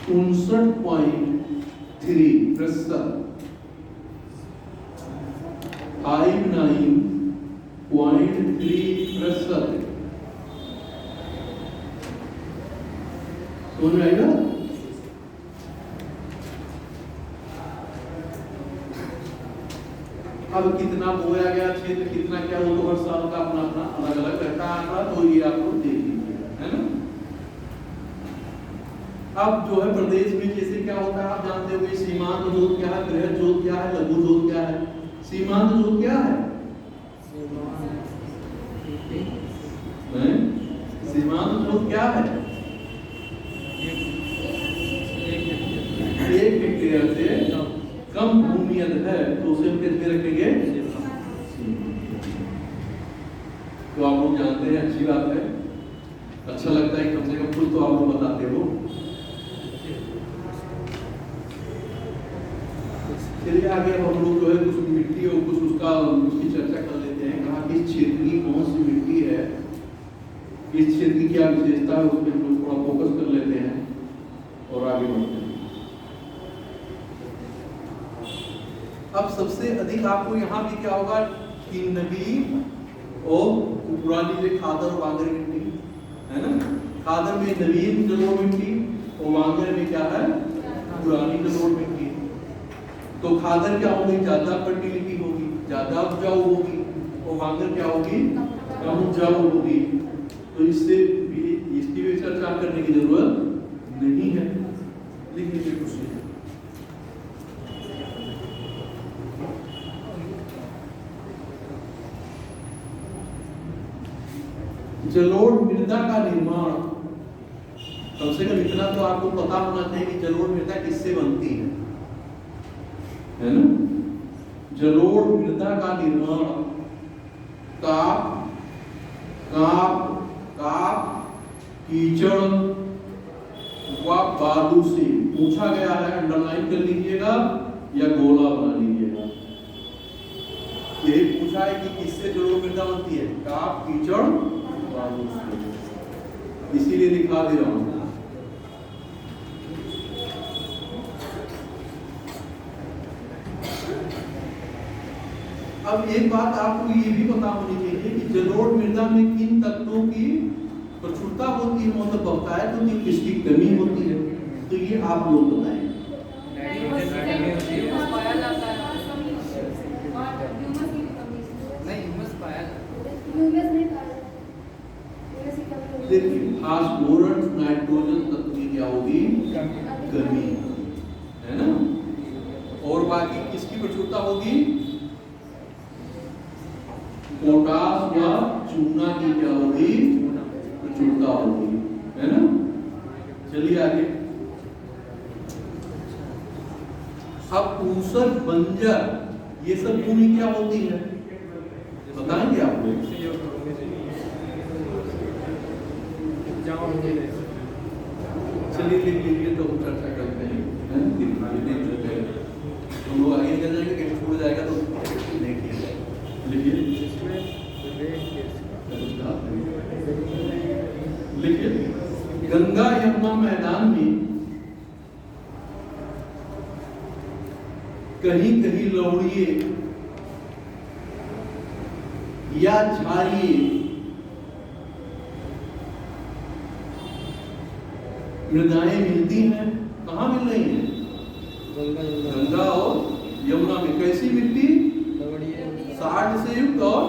59.3%, 59.3%। समझ में आएगा? अब कितना बोया गया क्षेत्र, कितना क्या, वो तो हर साल का अपना अपना अलग अलग रहता है आंकड़ा, तो ये आप लोग देख लीजिए, है ना। अब जो है प्रदेश में जैसे क्या होता है आप जानते होंगे, सीमांत जोत क्या है, बृहद जोत क्या है, लघु जोत क्या है। सीमांत जोत क्या है? सीमांत जोत क्या है? 1 हेक्टेयर से कम भूमि यदि है तो उसे हम कैसे रखेंगे? तो आप लोग जानते हैं, अच्छी बात है, अच्छा लगता है, कम से कम कुछ तो आप लोग बताते हो। चलिए आगे अब हम लोग जो है कुछ मिट्टी और कुछ उसकी चर्चा कर लेते हैं। कहा कि इस क्षेत्र की कौन सी मिट्टी है, इस क्षेत्र की क्या विशेषता है, उसमें हम लोग थोड़ा फोकस कर लेते हैं और आगे बढ़ते हैं। अब सबसे अधिक आपको यहाँ भी क्या होगा कि नवी और पुरानी जो खादर और वांगर मिट्टी है ना, खादर में नवीन जलोढ़ मिट्टी और वांगर में क्या है, पुरानी जलोढ़ मिट्टी। तो खादर क्या होगी, ज्यादा फर्टिलिटी होगी, ज्यादा उपजाऊ होगी, और वांगर क्या होगी, कम उपजाऊ होगी। तो इससे भी इसकी भी चर्चा करने की जरूरत नहीं है। लिख लीजिए कुछ। जलोढ़ मृदा का निर्माण, कम से कम इतना तो आपको पता होना चाहिए कि जलोढ़ मृदा किससे बनती है ना। जलोढ़ मृदा का निर्माण काप कीचड़ व बालू से पूछा गया है, अंडरलाइन कर लीजिएगा या गोला बना लीजिएगा। यही पूछा है कि किससे जलोढ़ मृदा बनती है, काप कीचड़ बालू से, इसीलिए लिखा दे रहा हूं। अब एक बात आपको ये भी पता होनी चाहिए कि जलोढ़ मृदा में किन तत्वों की प्रचुरता होती है, मतलब बहुतायत होती है, किसकी कमी होती है, तो ये आप लोग बताएं। देखिए फास्फोरस नाइट्रोजन तत्व की क्या होगी, कमी, है ना। और बाकी किसकी प्रचुरता होगी, पोटास या चूना की क्या होगी, प्रचुरता होगी, है ना। चलिए आगे। अब ऊसर बंजर ये सब भूमि क्या होती है, बताएंगे आप लोग। चलिए लिख लीजिए तो हम चर्चा करते हैं, हम लोग आगे चल जाएंगे, कहीं छूट जाएगा तो नहीं किया जाएगा। लिखिए गंगा यमुना मैदान में कहीं कहीं लौड़िए या झाड़िए मृदाएं मिलती हैं। कहाँ मिल रही हैं, गंगा और यमुना में। कैसी मिट्टी, साठ से युक्त और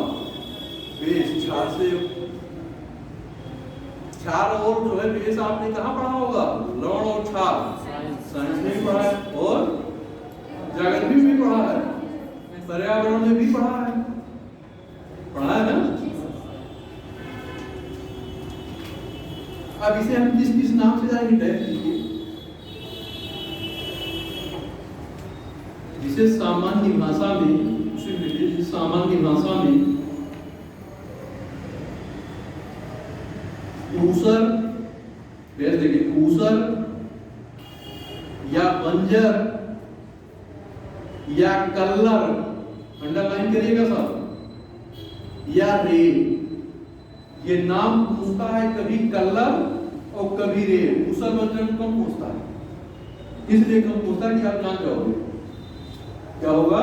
बेस, क्षार से युक्त। क्षार और जो है बेस आपने कहाँ पढ़ा होगा, लवण और क्षार। साइंस में भी पढ़ा है और ज्योग्राफी में भी पढ़ा है, पर्यावरण में भी पढ़ा है ना। अब इसे हम किस किस नाम से जाएंगे, टाइप कीजिए। जिसे सामान्य भाषा में, सामान्य भाषा में ऊसर, देखिए ऊसर या बंजर या कल्लर, अंडरलाइन करिएगा साहब, या रे, ये नाम पूछता है कभी कल्लर और कभी रे। ऊसर बंजर को कम पूछता है, इसलिए कम पूछता है कि आप जान जाओगे क्या होगा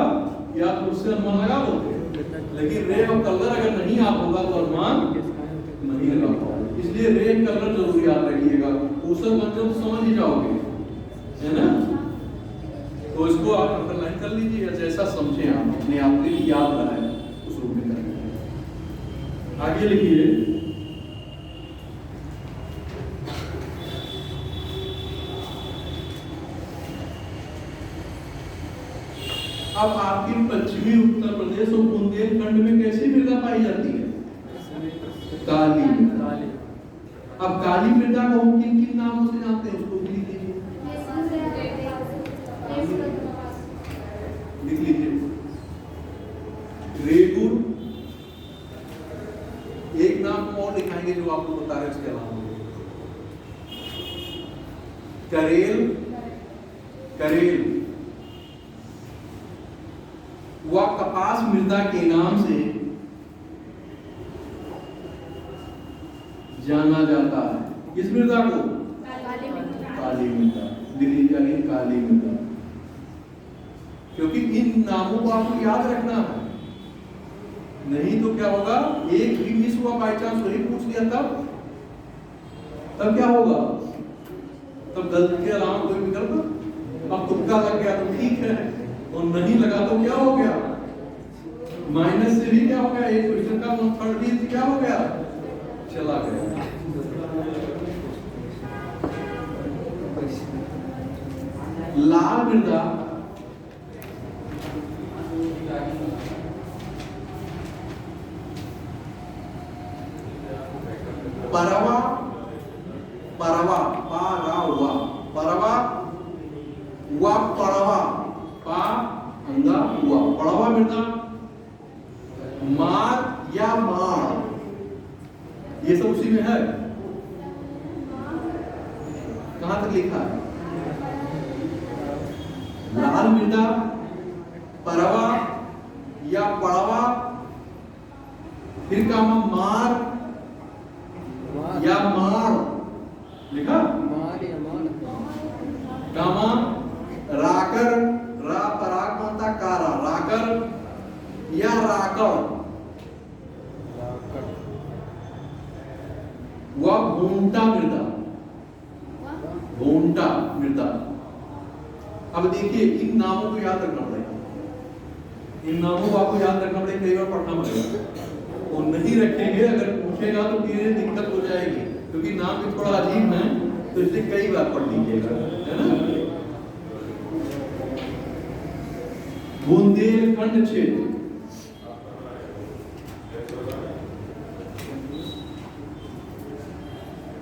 कि आप उससे अनुमान लगा लोगे, लेकिन रे और कलर अगर नहीं आप होगा तो अनुमान नहीं लगा पाओगे। इसलिए रे कलर जरूर याद रखिएगा, ऊसर मंजर समझ ही जाओगे, है ना। तो इसको आप अंडरलाइन कर लीजिए, जैसा समझे आप अपने आप के लिए याद रहा है उस रूप में करेंगे। आगे लिखिए, अब आपके पश्चिमी उत्तर प्रदेश और बुंदेलखंड में कैसी मृदा पाई जाती है? काली मृदा। अब काली मृदा को हम किन किन नामों से जानते हैं, उसको भी लिख लीजिए, लिख लीजिए। रेगुर, एक नाम और दिखाएंगे जो आपको बता रहे हैं, उसके अलावा करेल, करेल वह कपास मृदा के नाम से जाना जाता है। किस मृदा को? काली मृदा। दिल्ली जानी काली मृदा, क्योंकि इन नामों को आपको याद रखना है, नहीं तो क्या होगा, एक भी मिस हुआ बाई चांस वही पूछ लिया तब क्या होगा, तब गलती के अलावा कोई विकल्प, अब तुक्का लग गया तो ठीक है, और नहीं लगा तो क्या हो गया, माइनस से भी क्या हो गया, एक क्वेश्चन का थर्ड भी क्या हो गया, चला गया। लाल मृदा परवा, परवा पारावा, परवा वा पड़वा, पा अंगा हुआ, पड़वा मृदा, मार या मार, ये सब उसी में है। कहां तक लिखा है? लाल मृदा, परवा या पड़वा, फिर का मार या मार, लिखा मार या मार, कामा राकर, रा पराग बनता कारा, राकर या राकर, वह भूंटा मृदा, भूंटा मृदा। अब देखिए इन नामों को याद रखना पड़ेगा, इन नामों को आपको याद रखना पड़ेगा, कई बार पढ़ना पड़ेगा, और नहीं रखेंगे अगर पूछेगा तो फिर दिक्कत हो जाएगी, क्योंकि नाम भी थोड़ा अजीब है, तो इसलिए कई बार पढ़ लीजिएगा, है ना। बुंदेलखंड क्षेत्र,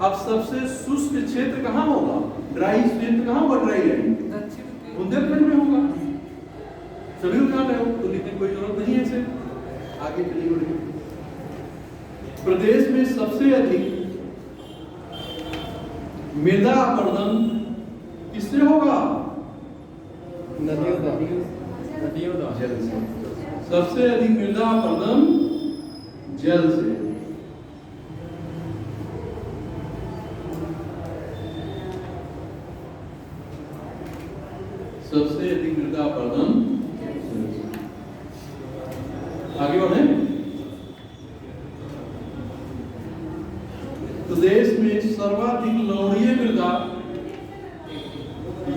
अब सबसे शुष्क क्षेत्र कहां होगा, ड्राई क्षेत्र कहां होगा, ड्राई लैंड बुंदेलखंड में होगा। सभी लोग जान रहे हो तो लिखने की कोई जरूरत नहीं है इसे, आगे चलिए बढ़िए। प्रदेश में सबसे अधिक मृदा अपरदन किससे होगा, नदियों द्वारा, जल से। सबसे अधिक मृदा अपरदन जल से। सबसे अधिक मृदा अपरदन, आगे बढ़े। प्रदेश में सर्वाधिक लवणीय मृदा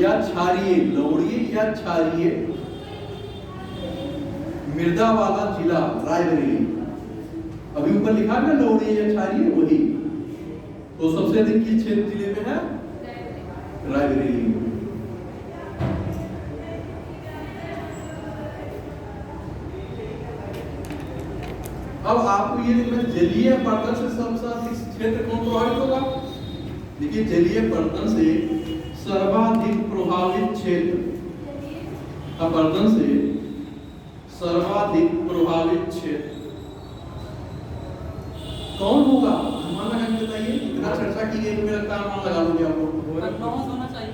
या क्षारीय, लवणीय या क्षारीय मृदा वाला जिला रायबरेली। अभी ऊपर लिखा है ना लवणीय या क्षारीय, वही तो सबसे अधिक किस क्षेत्र जिले में है, रायबरेली। अब आपको ये देखना, जलीय पर्तन से सबसे अधिक क्षेत्र कौन प्रभावित होगा? देखिए, जलीय पर्तन से सर्वाधिक प्रभावित क्षेत्र, अपरदन से सर्वाधिक प्रभावित क्षेत्र कौन होगा? अनुमान लगा के बताइए। इतना चर्चा की गई, मेरा काम अनुमान लगा लोगे आप लोग। होना चाहिए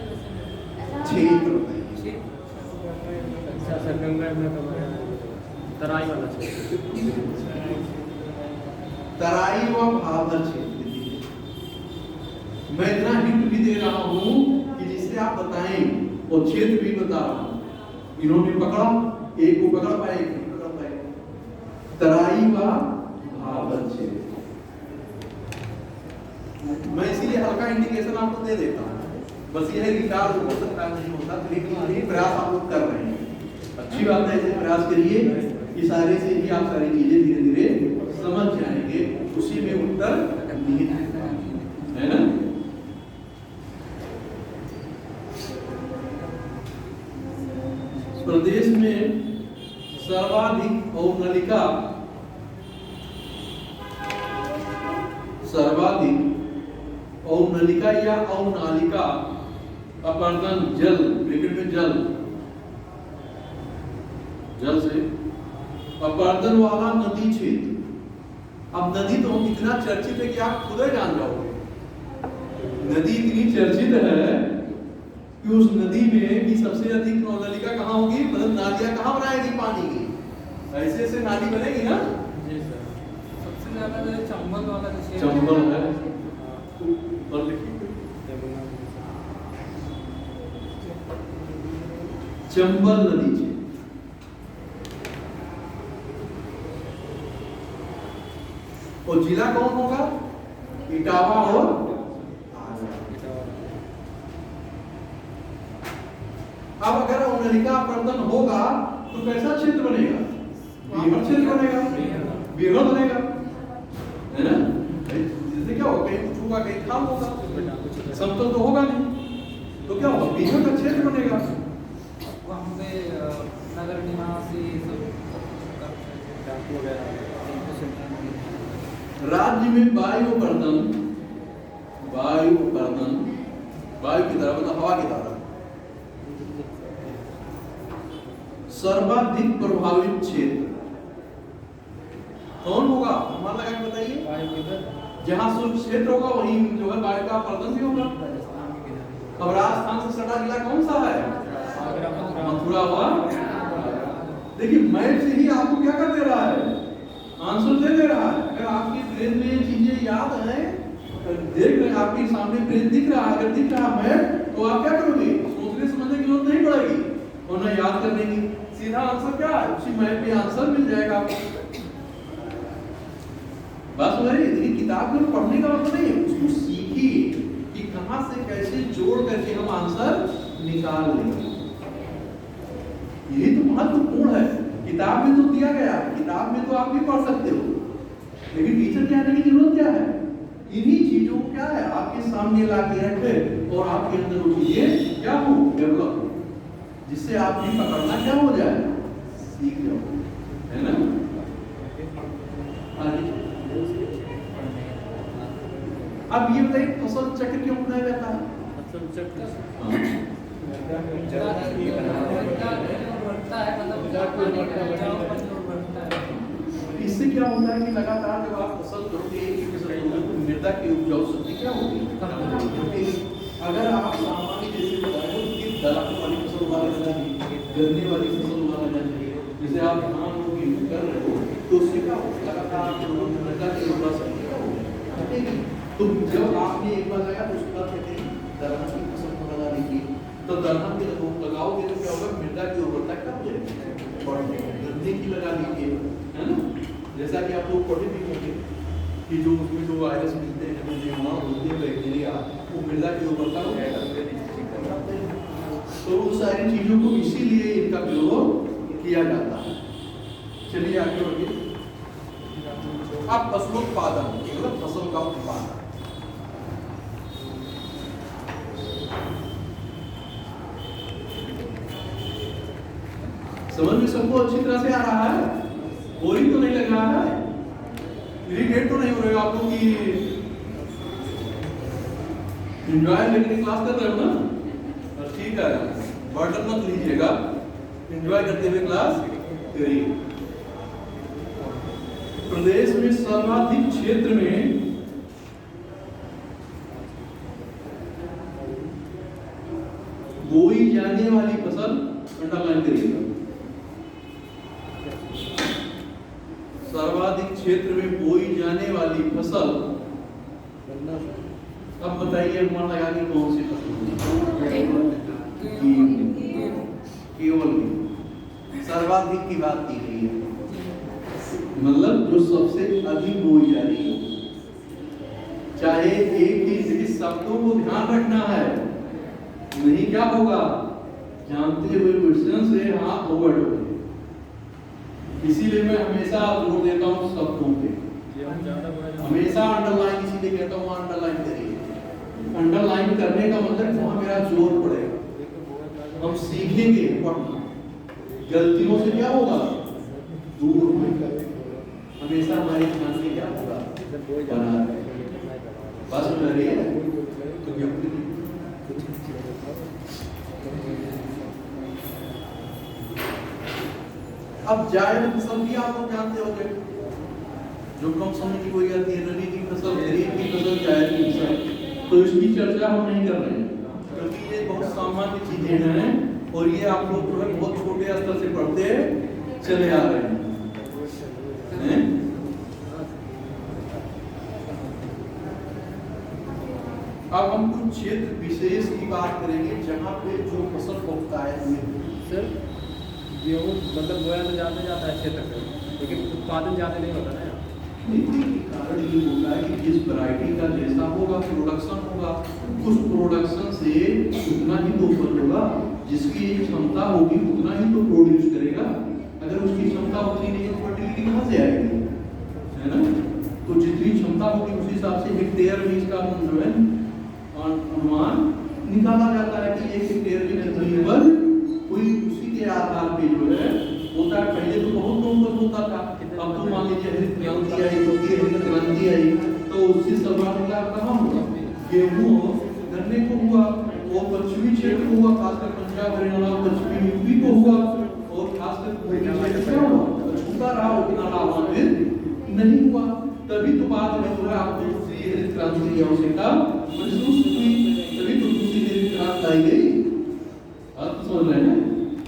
क्षेत्र बताइए। अच्छा, गंगा में तराई वाला क्षेत्र, तराई व भाबर क्षेत्र। मैं इतना हिंट भी दे रहा हूं कि जिससे आप बताएं और क्षेत्र भी बता रहा हूं। इन्होंने पकड़ा, एक को पकड़ पाए, एक नहीं पकड़ पाए। तराई व भाबर क्षेत्र। मैं इसीलिए हल्का इंडिकेशन आपको दे देता हूं, बस यह रिकॉर्ड हो सकता है, नहीं होता, लेकिन ये प्रयास आप लोग कर रहे हैं। अच्छी बात है, ऐसे प्रयास करिए, इशारे से ही आप सारी चीजें धीरे धीरे समझ जाएंगे, उसी में उत्तर निहित है ना। प्रदेश में सर्वाधिक औनलिका, सर्वाधिक औनलिका या औनालिका अपरदन जल, ब्रैकेट में जल, जल से अपरदन वाला नदी क्षेत्र। अब नदी तो इतना चर्चित है कि आप खुद ही जान जाओगे। नदी इतनी चर्चित है कि उस नदी में भी सबसे अधिक औनलिका कहाँ होगी, मतलब नालियां कहाँ बनाएगी पानी की, ऐसे ऐसे नाली बनेगी ना। जी सर। सबसे ज्यादा जो चंबल वाला जो क्षेत्र चंबल है, और लिखिए चंबल नदी क्षेत्र। और जिला कौन होगा? इटावा और अब अगर औनलिका अपरदन होगा तो कैसा क्षेत्र बनेगा? बीहड़ क्षेत्र बनेगा, बीहड़ बनेगा, है ना। जिससे क्या होगा, कहीं कुछ होगा, कहीं खाल होगा, समतल तो होगा नहीं, तो क्या होगा, बीहड़ का क्षेत्र बनेगा। वहाँ पे नगर निवासी राज्य में वायु अपरदन, वायु अपरदन, वायु की तरह मतलब हवा की तरह सर्वाधिक प्रभावित क्षेत्र कौन होगा? अनुमान लगा के बताइए। जहां शुष्क क्षेत्र होगा वहीं जो है वायु का अपरदन भी होगा। अब राजस्थान से सटा जिला कौन सा है? मथुरा हुआ। देखिए, मैप से ही आपको क्या कर दे रहा है, आंसर दे रहा है। अगर आपकी ब्रेन में ये चीजें याद है, देख रहे हैं, आपके सामने ब्रेन दिख रहा है, अगर दिख रहा मैप, तो आप क्या करोगे, सोचने समझने की जरूरत नहीं पड़ेगी और ना याद करने की, सीधा आंसर क्या है, उसी मैप में आंसर मिल जाएगा आपको। बस वही किताब में पढ़ने का मतलब नहीं है, उसको सीखिए कि कहां से कैसे जोड़ करके हम आंसर निकाल लेंगे। यही तो महत्वपूर्ण है। किताब में तो दिया गया, किताब में तो आप भी पढ़ सकते हो, लेकिन टीचर के आने की जरूरत क्या है? इन्हीं चीजों को क्या है आपके सामने ला के रखे और आपके अंदर वो चीजें क्या हो, डेवलप, जिससे आप भी पकड़ना क्या हो जाए, सीख जाओ, है ना। अब ये बताइए, फसल चक्र क्यों अपनाया जाता है? फसल चक्र इससे क्या होता है कि लगातार जब आप फसल करोगे, एक ही फसल करोगे, तो मृदा की उपजाऊ शक्ति क्या होगी? अगर आप सामान्य जैसे बताए कि दलहन वाली फसल उगा लेना चाहिए, गन्ने वाली फसल उगा लेना चाहिए, जैसे आप धान को गेहूं कर रहे हो, तो उससे क्या होगा, लगातार मृदा की उपजाऊ शक्ति क्या होगी? तो जब आपने एक बार लगाया तो उसके बाद कहते हैं दलहन की फसल को लगा लीजिए, तो दलहन के लगाओगे तो क्या होगा, मृदा की उर्वरता क्या हो जाएगी, गन्ने की लगा लीजिए, है ना। जैसा कि आप लोग पढ़े भी होंगे कि जो उसमें जो वायरस मिलते हैं, जो वहाँ होते हैं बैक्टीरिया, वो मृदा की उर्वरता को क्या करते हैं, तो उन सारी चीजों को इसीलिए इनका प्रयोग किया जाता है। चलिए आगे बढ़िए। अब फसलोत्पादन मतलब फसल का उत्पादन, समझ में सबको अच्छी तरह से आ रहा है, बोरिंग तो नहीं लग रहा है? इरिटेट तो नहीं हो रहे हो आप लोग कि एंजॉय लेके क्लास कर रहे हो ना? और ठीक है, बर्डन मत लीजिएगा, एंजॉय करते हुए क्लास करिए। प्रदेश में सर्वाधिक क्षेत्र में बोई जाने वाली फसल अंडरलाइन करिएगा। सर्वाधिक क्षेत्र में बोई जाने वाली फसल, अब बताइए अनुमान लगा कि कौन सी फसल? केवल सर्वाधिक की बात की गई है, मतलब जो सबसे अधिक बोई जा रही है। चाहे एक ही शब्दों को ध्यान रखना है, नहीं क्या होगा जानते हुए क्वेश्चन से हाथ ओवर हो। इसीलिए मैं हमेशा जोर देता हूँ शब्दों पे, हमेशा अंडरलाइन इसीलिए कहता हूँ अंडरलाइन करिए। अंडरलाइन करने का मतलब वहां मेरा जोर पड़ेगा, हम सीखेंगे पढ़ना, गलतियों से क्या होगा दूर होगा, हमेशा हमारे ध्यान में क्या होगा बना रहेगा। बस डरिए तो अब जायद फसल भी आप लोग जानते होंगे, जो कम समय की कोई आती है, रबी की फसल, खरीफ की फसल, जायद की फसल, तो इसकी चर्चा हम नहीं कर रहे हैं क्योंकि ये बहुत सामान्य चीजें हैं और ये आप लोग जो है बहुत छोटे स्तर से पढ़ते चले आ रहे हैं। अब हम कुछ क्षेत्र विशेष की बात करेंगे जहाँ पे जो फसल उगता है। सर गेहूँ मतलब बोया तो जाते जाता है क्षेत्र पे, लेकिन उत्पादन ज़्यादा नहीं होता ना। कारण ये होता है कि जिस वैरायटी का जैसा होगा प्रोडक्शन होगा, उस प्रोडक्शन से उतना ही तो उपज होगा, जिसकी क्षमता होगी उतना ही तो प्रोड्यूस करेगा। अगर उसकी क्षमता उतनी नहीं तो फर्टिलिटी कहाँ से आएगी, है ना? तो जितनी क्षमता होगी उस हिसाब से हेक्टेयर में इसका जो है अनुमान निकाला जाता है कि एक हेक्टेयर में कितनी उपज हुई, उसी के आधार पे जो है होता है। पहले तो बहुत कम होता था, अब तो मान लीजिए हरित क्रांति आई, हरित क्रांति आई, तो उससे सर्वाधिक कहाँ हुआ? गेहूँ गन्ने को हुआ और पश्चिमी क्षेत्र को हुआ, खासकर पंजाब हरियाणा पश्चिमी यूपी को हुआ, और खासकर पूर्वी क्षेत्र क्या हुआ छूटा रहा, उतना लाभान्वित नहीं हुआ। तभी तो बाद में जो है आपको दूसरी हरित क्रांति की आवश्यकता महसूस हुई, तभी तो दूसरी हरित क्रांति आई गई। आप समझ रहे हैं?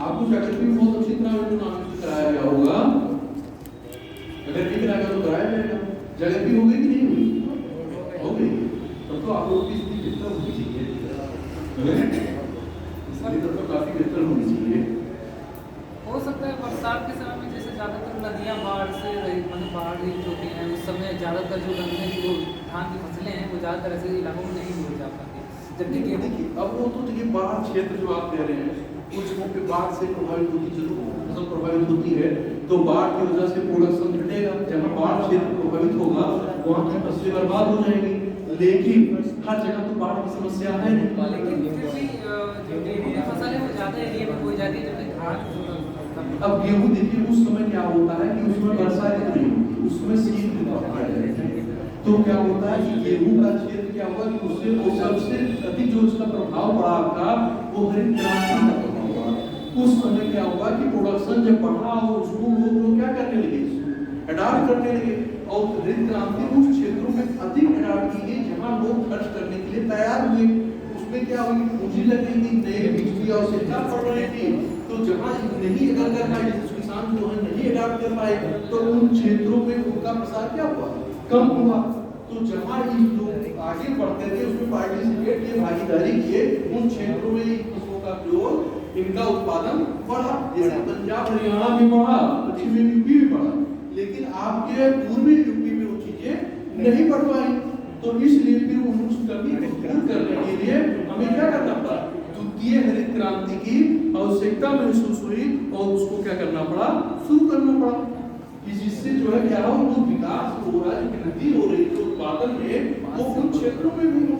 आपको जगत में बहुत अच्छी तरह नामित कराया गया होगा, अगर नहीं कराया तो कराया जाएगा। जगत भी हो गई कि नहीं हुई? हो गई। तब तो आप लोग की स्थिति बेहतर होनी चाहिए, तो काफी बेहतर होनी चाहिए। हो सकता है बरसात के समय में जैसे ज़्यादातर नदियाँ बाढ़ से मतलब बाढ़ रहित होती हैं, उस समय ज़्यादातर जो गन्ने की जो धान की फसलें हैं वो ज़्यादातर ऐसे इलाकों में नहीं हो जा पाती, जबकि गेहूँ की अब वो तो देखिए बाढ़ क्षेत्र जो आप कह रहे हैं कुछ जगहों पे बाढ़ से प्रभावित होती जरूर फसल प्रभावित होती है, तो बाढ़ की वजह से प्रोडक्शन घटेगा। जहाँ बाढ़ क्षेत्र प्रभावित होगा वहाँ की फसलें बर्बाद हो जाएंगी, लेकिन हर जगह तो बाढ़ की समस्या है नहीं। लेकिन फिर भी जो गेहूँ की फसल है वो ज़्यादा एरिया में बोई जाती है, जबकि धान अब गेहूँ देखिए उस समय क्या होता है कि उसमें वर्षा ऋतु नहीं होती, उसमें शीत ऋतु आती है। तो क्या होता है कि गेहूँ का क्षेत्र क्या हुआ कि उससे वो सबसे अधिक जो उसका प्रभाव पड़ा आपका वो हरित क्रांति का प्रभाव पड़ा। उस समय क्या हुआ कि प्रोडक्शन जब बढ़ा और उसको लोग क्या करने लगे, अडॉप्ट करने लगे, और हरित क्रांति उस क्षेत्रों में अधिक अडॉप्ट की गई जहाँ लोग खर्च करने के लिए तैयार हुए। उसमें क्या हुई पूंजी लग गई थी, नए बीज की आवश्यकता पड़ रही थी, तो जहाँ नहीं अगर कर पाए किसान जो है नहीं अडॉप्ट कर पाए तो उन क्षेत्रों में उनका प्रसार क्या हुआ कम हुआ। तो जहाँ ये लोग आगे बढ़ते थे उसमें पार्टिसिपेट किए, भागीदारी किए, उन क्षेत्रों में फसलों का प्रयोग इनका उत्पादन बढ़ा। जैसे पंजाब हरियाणा में बढ़ा, पश्चिमी यूपी में बढ़ा, लेकिन आपके पूर्वी यूपी में वो चीजें नहीं बढ़ पाई। तो इसलिए फिर उस कमी को दूर करने के लिए हमें क्या करना पड़ा, द्वितीय हरित क्रांति की आवश्यकता महसूस हुई और उसको क्या करना पड़ा, शुरू करना पड़ा। जिससे जो है क्या हो वो विकास हो रहा है, वृद्धि हो रही है उत्पादन में, वो उन क्षेत्रों में भी हो।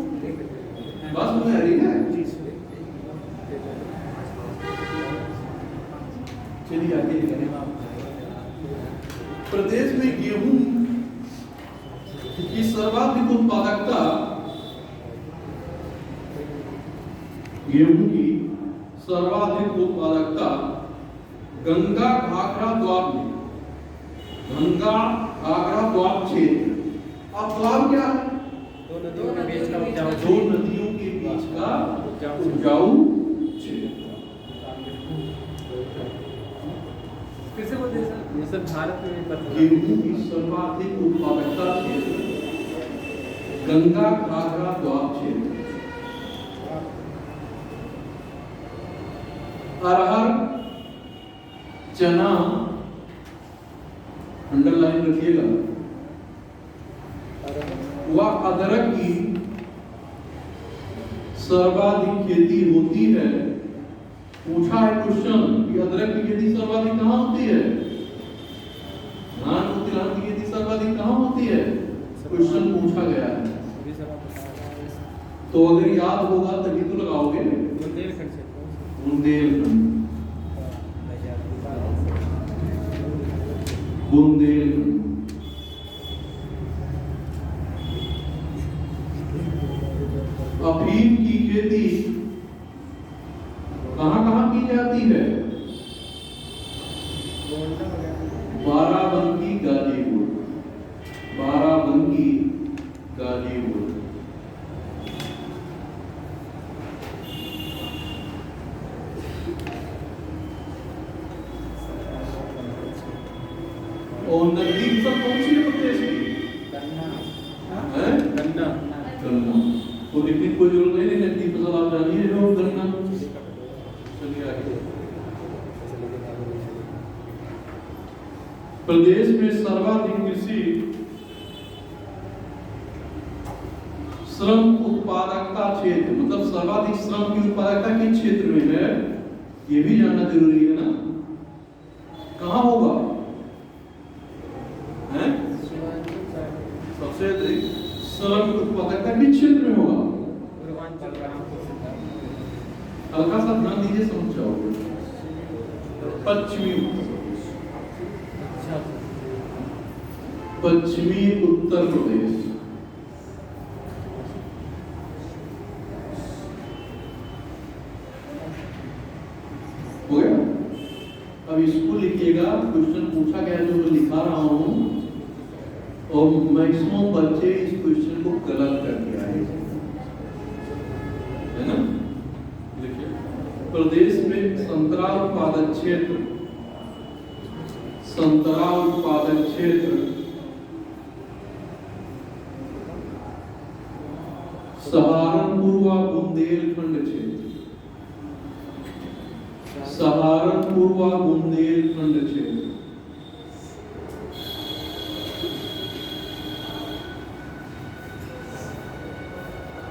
बात समझ आ रही है? चलिए आगे। प्रदेश में गेहूं सर्वाधिक उत्पादकता गेहूं की सर्वाधिक उत्पादकता गंगा घाघरा द्वाब में, गंगा घाघरा द्वाब क्षेत्र। अब द्वाब क्या है? दो नदियों के बीच का उपजाऊ दो नदियों के बीच का उपजाऊ क्षेत्र। फिर से बोल दे सर। ये सब भारत में भी पता गेहूं की सर्वाधिक उत्पादकता क्षेत्र गंगा घाघरा द्वाब क्षेत्र। अरहर, चना, अंडरलाइन रखिएगा, वह अदरक की सर्वाधिक खेती होती है। पूछा है क्वेश्चन कि अदरक की खेती सर्वाधिक कहाँ होती है? धान की खेती सर्वाधिक कहाँ होती है? क्वेश्चन पूछा गया है। तो अगर याद होगा तभी तो लगाओगे। बुंदेलखंड, बुंदेलखंड। अफीम की खेती कहां कहां की जाती है? बाराबंकी, गाजीपुर, बाराबंकी, गाजीपुर। और नजदीक सब कौन सी है प्रदेश की? गन्ना। गन्ना तो लिखने कोई जरूरत नहीं, नजदीक फसल आप जानिए जो गन्ना। चलिए आगे। प्रदेश में सर्वाधिक कृषि श्रम उत्पादकता क्षेत्र, मतलब सर्वाधिक श्रम की उत्पादकता के क्षेत्र में है, ये भी जानना जरूरी है ना। कहां होगा? सबसे अधिक श्रम उत्पादकता के क्षेत्र में होगा। हल्का सा ध्यान दीजिए, समझ जाओगे। पश्चिमी उत्तर प्रदेश, हो गया। अब इसको लिखिएगा, क्वेश्चन पूछा गया जो मैं लिखा रहा हूं, और मैक्सिमम बच्चे इस क्वेश्चन को गलत कर दिया है ना। देखिए, प्रदेश में संतरा उत्पादक क्षेत्र, संतरा उत्पादक क्षेत्र सहारनपुर व बुंदेलखंड क्षेत्र, सहारनपुर व बुंदेलखंड क्षेत्र।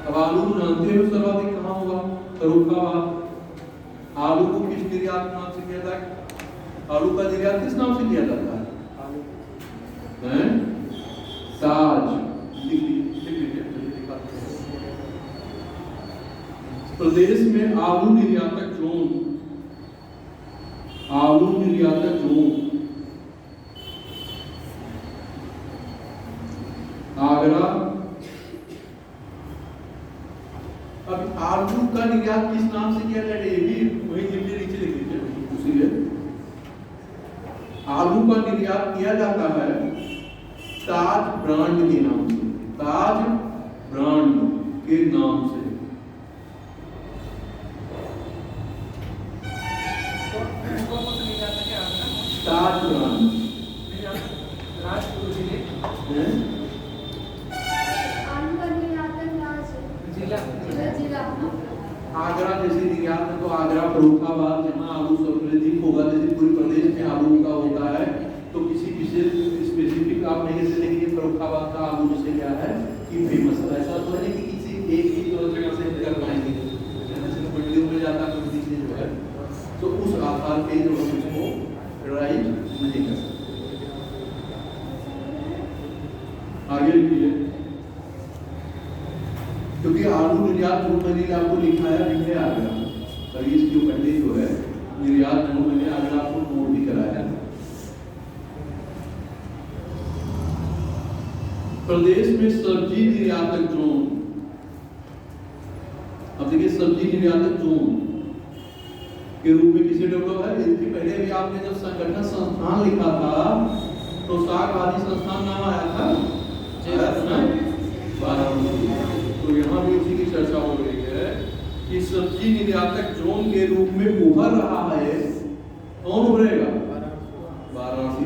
अब आलू जानते हो सर्वाधिक कहाँ होगा? फर्रुखाबाद। आलू को किस निर्यात नाम से किया जाता है? आलू का निर्यात किस नाम से किया जाता है? ताज। लिख लीजिए। प्रदेश में आलू निर्यातक जोन, आलू निर्यातक जोन आगरा। अब आलू का निर्यात किस नाम से किया जाएगा? ये भी वही नीचे लिख लीजिए, उसी आलू का निर्यात किया जाता है ताज ब्रांड के नाम से, ताज ब्रांड के नाम से। ताज ब्रांड आगरा जैसे निर्यात में तो आगरा, फर्रुखाबाद, जहाँ आलू सर्वाधिक होगा, जैसे पूरे प्रदेश में आलू का होता है, तो किसी विशेष स्पेसिफिक आप नहीं कह सकते कि फर्रुखाबाद का आलू जैसे क्या है कि फेमस है। ऐसा तो नहीं कि किसी एक ही जगह से कर पाएंगे, जैसे मंडियों में जाता है किसी से जो है, तो उस आधार पे जो हम उसको राइट नहीं कर सकते। आगे लिखिए, क्योंकि आलू निर्यात जो मैंने आपको लिखा है लिखे आ गया, और इसके पहले जो है निर्यात जो मैंने आगरा आपको नोट भी कराया है। प्रदेश में सब्जी निर्यातक जोन, अब देखिए सब्जी निर्यातक जोन के रूप में किसे डेवलप है। इसके पहले भी आपने जब संगठन संस्थान लिखा था तो शाकभाजी संस्थान नाम आया था वाराणसी। तो यहाँ भी उसी की चर्चा हो रही है कि सब्जी निर्यातक जोन के रूप में उभर रहा है। कौन उभरेगा? वाराणसी।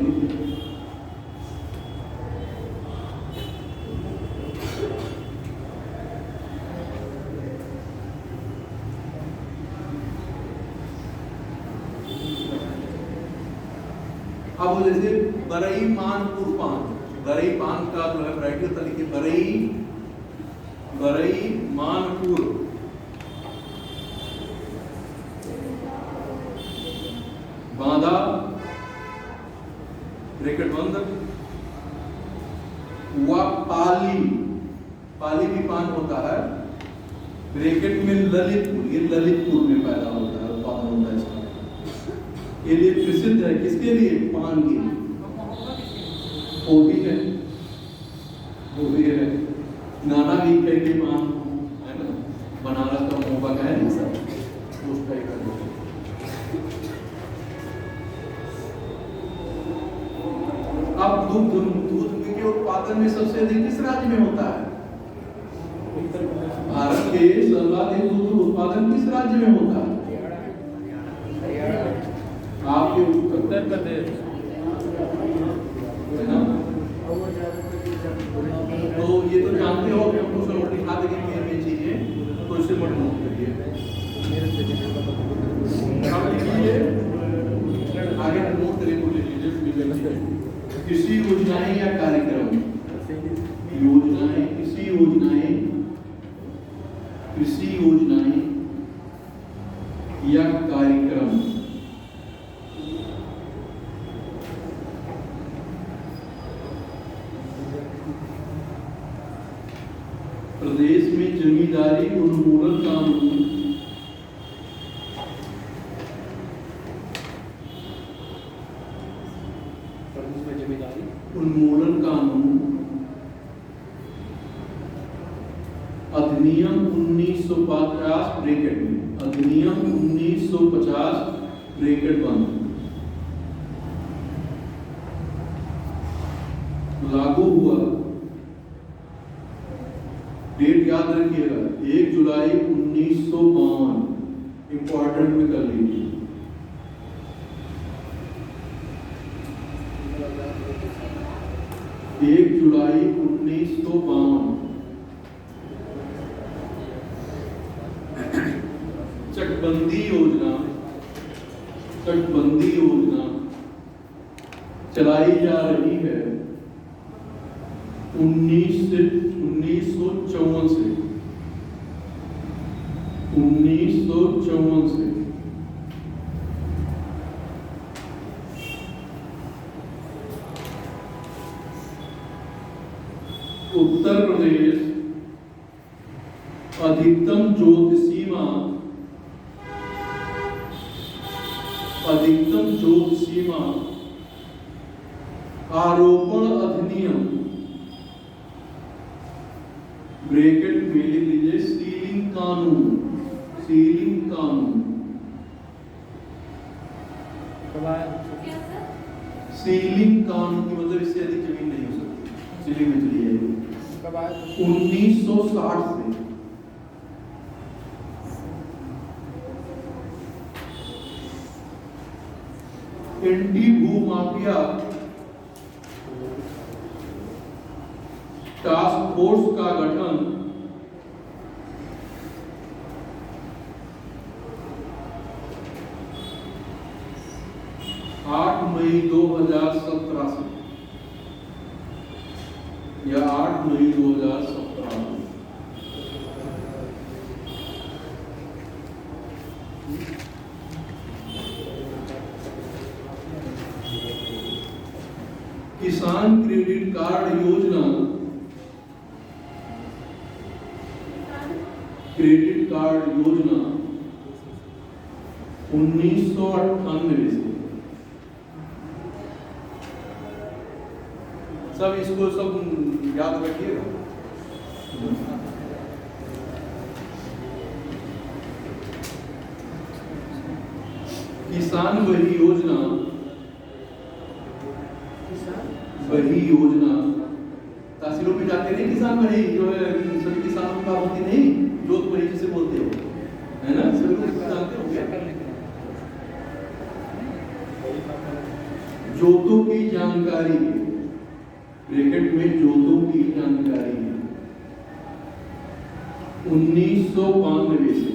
अब जैसे बरई मानपुर पान, बरई पान का जो है वैरायटी होता है, बरई मानपुर, बांदा ब्रैकेट बंद, हुआ पाली, पाली भी पान होता है ब्रैकेट में ललितपुर, ये ललितपुर में पैदा होता है, उत्पादन होता है इसका। ये लिए प्रसिद्ध है किसके लिए? पान के लिए। वो भी है, वो भी है, नाना भी के पान है ना, बनारस का मोहब्बत है ना सर, उस टाइप का। अब दूध के उत्पादन में सबसे अधिक किस राज्य में होता है? भारत के सर्वाधिक दूध उत्पादन किस राज्य में होता है? आपके उत्तर प्रदेश है ना। तो ये तो जानते हो कि हमको सब दिखा देंगे ये चीजें, तो इससे मत नोट करिए। अब देखिए आगे नोट करिए। कृषि योजनाएं या कार्यक्रम, योजनाएं, कृषि योजनाएं, कृषि योजनाएं या कार्यक्रम। प्रदेश में जमींदारी उन्मूलन कानून, प्रदेश में जमींदारी उन्मूलन कानून अधिनियम 1950 ब्रैकेट में, अधिनियम 1950 ब्रैकेट बंद लागू हुआ। डेट याद रखिएगा 1 जुलाई 1952, इंपॉर्टेंट में कर लीजिए। एक जुलाई 1952 चकबंदी योजना, चकबंदी योजना चलाई जा रही है 1954 से, 1954 से। उत्तर प्रदेश अधिकतम जोत सीमा, अधिकतम जोत सीमा आरोपण अधिनियम ब्रैकेट में लिख लीजिए सीलिंग कानून, सीलिंग कानून। सीलिंग कानून की मतलब इससे अधिक जमीन नहीं हो सकती, सीलिंग में चली जाएगी। 1960 से एंटी भूमाफिया टास्क फोर्स का गठन 8 मई 2017 से, या 8 मई 2017 में। किसान क्रेडिट कार्ड योजना, क्रेडिट कार्ड योजना 1998 से। सब इसको सब याद रखिएगा। किसान वही योजना, वही योजना तहसीलों में जाते नहीं, किसान वही जो है सभी किसानों का होती नहीं, जोत वही जिसे बोलते हो, है ना, सभी लोग जानते होंगे। जोतों की जानकारी, ब्रैकेट में जोतों की जानकारी 1992 से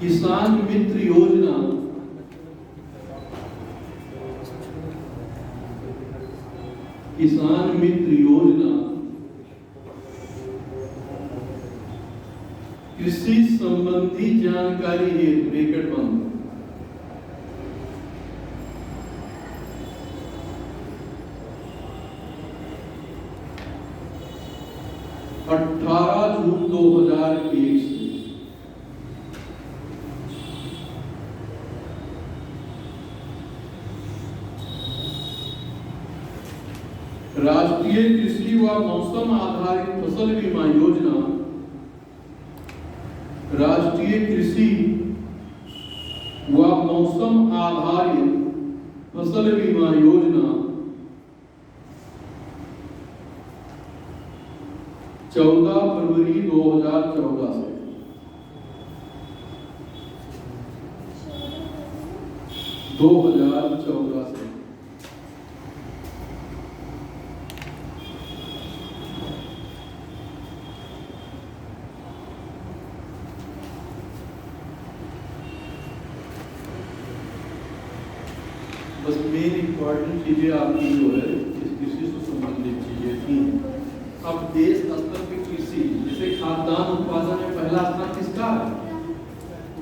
किसान मित्र योजना किसान मित्र योजना कृषि संबंधी जानकारी हेतु ब्रैकेट बंद 18 जून 2001 से राष्ट्रीय कृषि व मौसम आधारित फसल बीमा योजना, राष्ट्रीय कृषि व मौसम आधारित फसल बीमा योजना 14 फरवरी 2014 से बस मेन इंपॉर्टेंट चीजें आपकी जो है इस कृषि से संबंधित चीजें थी। अब देश स्तर की कृषि, जैसे खाद्यान्न उत्पादन में पहला स्थान किसका है?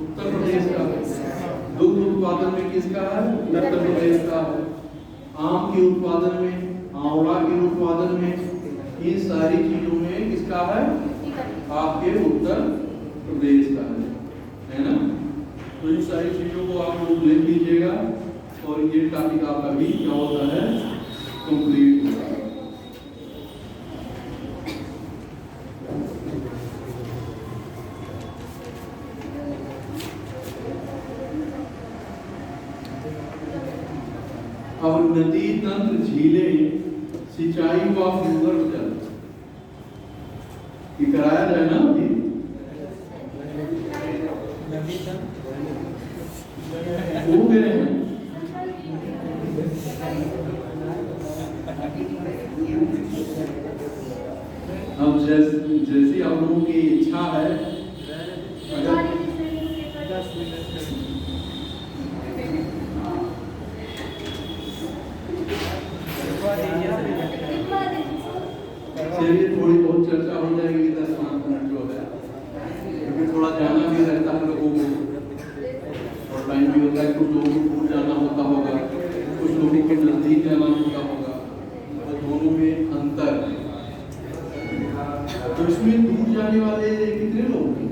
उत्तर प्रदेश का है। दुग्ध उत्पादन में किसका है? उत्तर प्रदेश का है। आम के उत्पादन में, आंवला के उत्पादन में, इन सारी चीजों में किसका है? आपके उत्तर प्रदेश का है ना। तो इन सारी चीजों को आप लोग लिख लीजिएगा और ये टॉपिक आपका भी क्या होता है, कंप्लीट होता है। अब नदी तंत्र, झीलें, सिंचाई व भूगर्भ जल ये कराया जाए ना अभी। वो कह रहे हैं अब जैसी आप लोगों की इच्छा है, अगर चलिए थोड़ी बहुत चर्चा हो जाएगी 10-5 मिनट जो है, क्योंकि थोड़ा जाना भी रहता है लोगों को और टाइम भी होता है। कुछ लोगों को दूर जाना होता होगा, कुछ लोगों को नजदीक जाना होता होगा, तो दोनों में अंतर। तो इसमें दूर जाने वाले कितने लोग हैं?